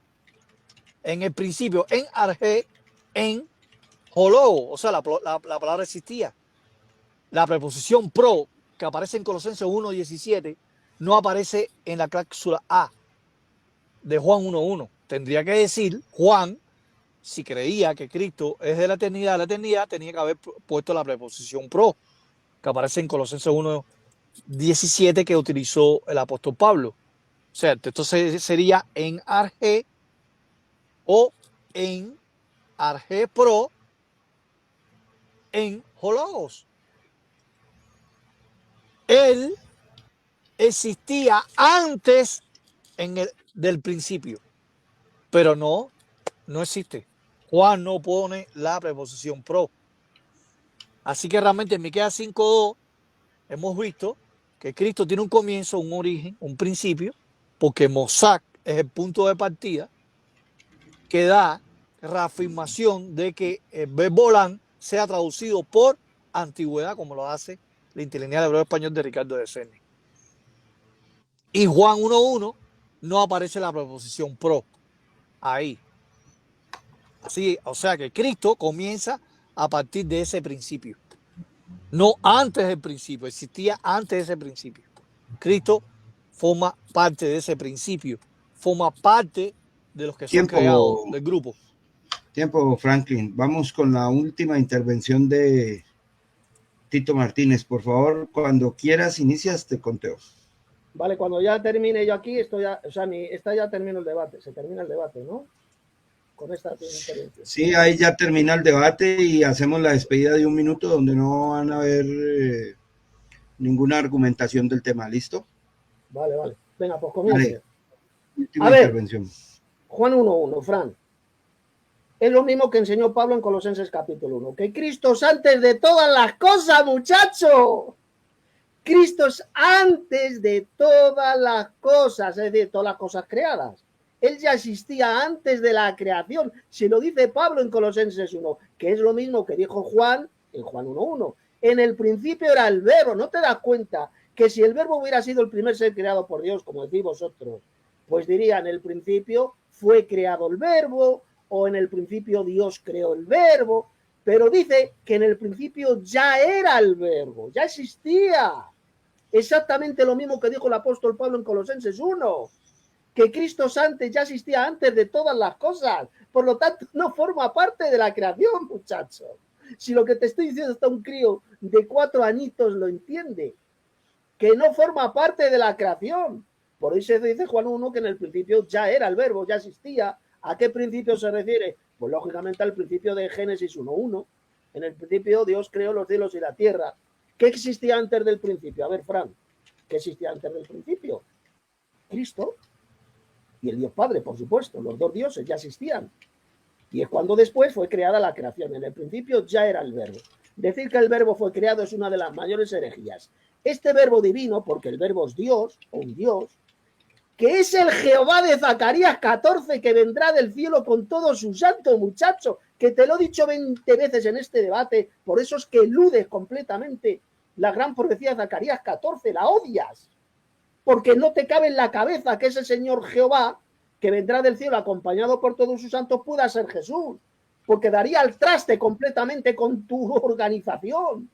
En el principio, en arjé, en holó, o sea, la palabra existía. La preposición pro, que aparece en Colosenses 1.17, no aparece en la cláusula A de Juan 1.1. Tendría que decir Juan, si creía que Cristo es de la eternidad, tenía que haber puesto la preposición pro, que aparece en Colosenses 1.17 que utilizó el apóstol Pablo. O sea, el texto sería en arjé o en arjé pro en hologos. Él existía antes del principio, pero no existe. Juan no pone la preposición pro. Así que realmente en Miqueas 5.2 hemos visto que Cristo tiene un comienzo, un origen, un principio, porque Mossac es el punto de partida que da reafirmación de que el verbo Olán sea traducido por antigüedad, como lo hace la interlineal hebreo español de Ricardo de Cerny. Y Juan 1.1 no aparece la preposición pro ahí. Así, o sea que Cristo comienza a partir de ese principio. No antes del principio, existía antes de ese principio. Cristo forma parte de ese principio, forma parte de los que son creados del grupo. Tiempo, Franklin. Vamos con la última intervención de Tito Martínez. Por favor, cuando quieras, inicias, te conteo. Vale, cuando ya termine yo aquí, esta ya termina el debate, se termina el debate, ¿no? Con esta intervención. Sí, ahí ya termina el debate y hacemos la despedida de 1 minuto donde no van a haber ninguna argumentación del tema. ¿Listo? Vale. Venga, pues comience. Vale. Última intervención. Juan 1.1, Fran. Es lo mismo que enseñó Pablo en Colosenses capítulo 1. Que Cristo es antes de todas las cosas, muchacho. Cristo es antes de todas las cosas, es decir, todas las cosas creadas. Él ya existía antes de la creación. Si lo dice Pablo en Colosenses 1, que es lo mismo que dijo Juan en Juan 1.1. En el principio era el verbo. ¿No te das cuenta que si el verbo hubiera sido el primer ser creado por Dios, como decís vosotros, pues diría en el principio fue creado el verbo, o en el principio Dios creó el verbo? pero dice que en el principio ya era el verbo, ya existía. Exactamente lo mismo que dijo el apóstol Pablo en Colosenses 1, que Cristo antes ya existía antes de todas las cosas. Por lo tanto, no forma parte de la creación, muchacho. Si lo que te estoy diciendo hasta un crío de 4 añitos lo entiende, que no forma parte de la creación. Por eso se dice Juan 1 que en el principio ya era el verbo, ya existía. ¿A qué principio se refiere? Pues lógicamente al principio de Génesis 1:1. En el principio Dios creó los cielos y la tierra. ¿Qué existía antes del principio? A ver, Fran, ¿qué existía antes del principio? Cristo y el Dios Padre, por supuesto. Los dos dioses ya existían. Y es cuando después fue creada la creación. En el principio ya era el verbo. Decir que el verbo fue creado es una de las mayores herejías. Este verbo divino, porque el verbo es Dios, o un Dios, que es el Jehová de Zacarías 14, que vendrá del cielo con todo su santo, muchacho, que te lo he dicho 20 veces en este debate, por eso es que eludes completamente la gran profecía de Zacarías 14, la odias, porque no te cabe en la cabeza que ese Señor Jehová, que vendrá del cielo acompañado por todos sus santos, pueda ser Jesús, porque daría al traste completamente con tu organización,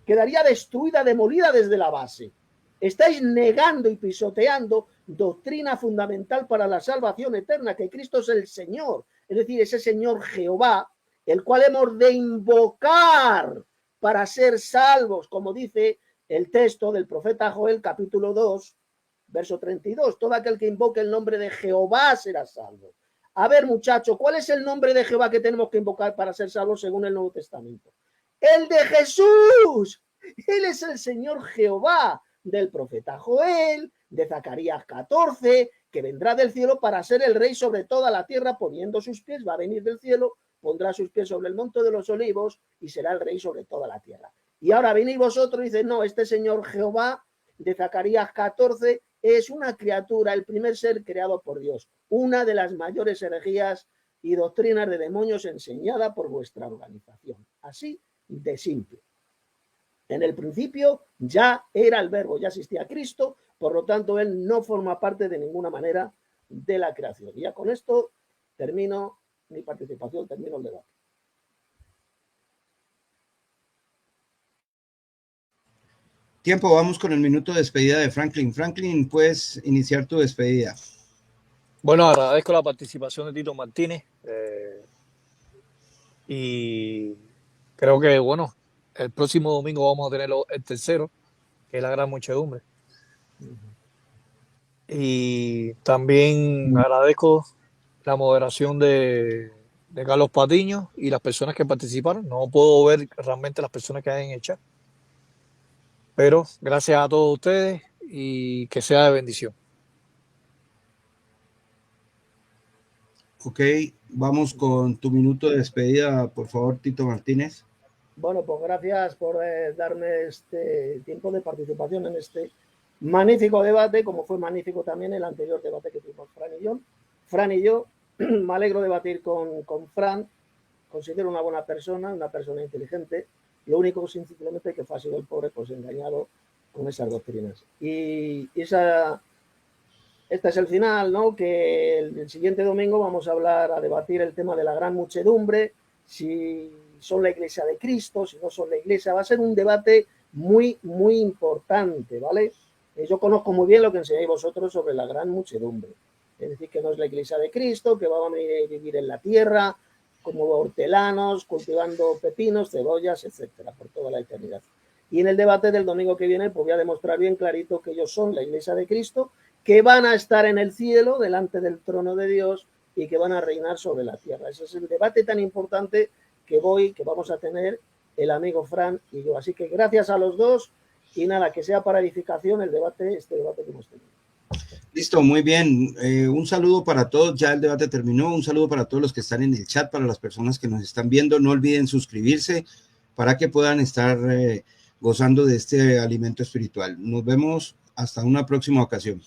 quedaría destruida, demolida desde la base. Estáis negando y pisoteando doctrina fundamental para la salvación eterna, que Cristo es el Señor, es decir, ese Señor Jehová, el cual hemos de invocar para ser salvos, como dice el texto del profeta Joel, capítulo 2, verso 32. Todo aquel que invoque el nombre de Jehová será salvo. A ver, muchachos, ¿cuál es el nombre de Jehová que tenemos que invocar para ser salvos según el Nuevo Testamento? El de Jesús. Él es el Señor Jehová del profeta Joel, de Zacarías 14, que vendrá del cielo para ser el rey sobre toda la tierra, poniendo sus pies, va a venir del cielo, pondrá sus pies sobre el monte de los olivos y será el rey sobre toda la tierra. Y ahora venís vosotros y dices, no, este Señor Jehová de Zacarías 14 es una criatura, el primer ser creado por Dios, una de las mayores herejías y doctrinas de demonios enseñada por vuestra organización. Así de simple. En el principio ya era el verbo, ya existía Cristo, por lo tanto él no forma parte de ninguna manera de la creación. Y ya con esto termino mi participación, termino el debate. Tiempo, vamos con el minuto de despedida de Franklin. Franklin, puedes iniciar tu despedida. Bueno, agradezco la participación de Tito Martínez y creo que, bueno, el próximo domingo vamos a tener el tercero, que es la gran muchedumbre. Y también agradezco la moderación de Carlos Patiño y las personas que participaron. No puedo ver realmente las personas que hay en el chat, pero gracias a todos ustedes y que sea de bendición. Ok, vamos con tu minuto de despedida, por favor, Tito Martínez. Bueno, pues gracias por darme este tiempo de participación en este magnífico debate, como fue magnífico también el anterior debate que tuvimos Fran y yo. Me alegro de debatir con Fran, considero una buena persona inteligente. Lo único simplemente que fue ha sido el pobre pues engañado con esas doctrinas. Y este es el final, ¿no? Que el siguiente domingo vamos a debatir el tema de la gran muchedumbre, si son la iglesia de Cristo, si no son la iglesia. Va a ser un debate muy, muy importante, ¿vale? Yo conozco muy bien lo que enseñáis vosotros sobre la gran muchedumbre. Es decir, que no es la iglesia de Cristo, que van a vivir en la tierra como hortelanos, cultivando pepinos, cebollas, etcétera, por toda la eternidad. Y en el debate del domingo que viene, pues voy a demostrar bien clarito que ellos son la iglesia de Cristo, que van a estar en el cielo, delante del trono de Dios, y que van a reinar sobre la tierra. Ese es el debate tan importante que vamos a tener el amigo Fran y yo. Así que gracias a los dos, y nada, que sea para edificación este debate que hemos tenido. Listo, muy bien. Un saludo para todos. Ya el debate terminó. Un saludo para todos los que están en el chat, para las personas que nos están viendo. No olviden suscribirse para que puedan estar gozando de este alimento espiritual. Nos vemos hasta una próxima ocasión.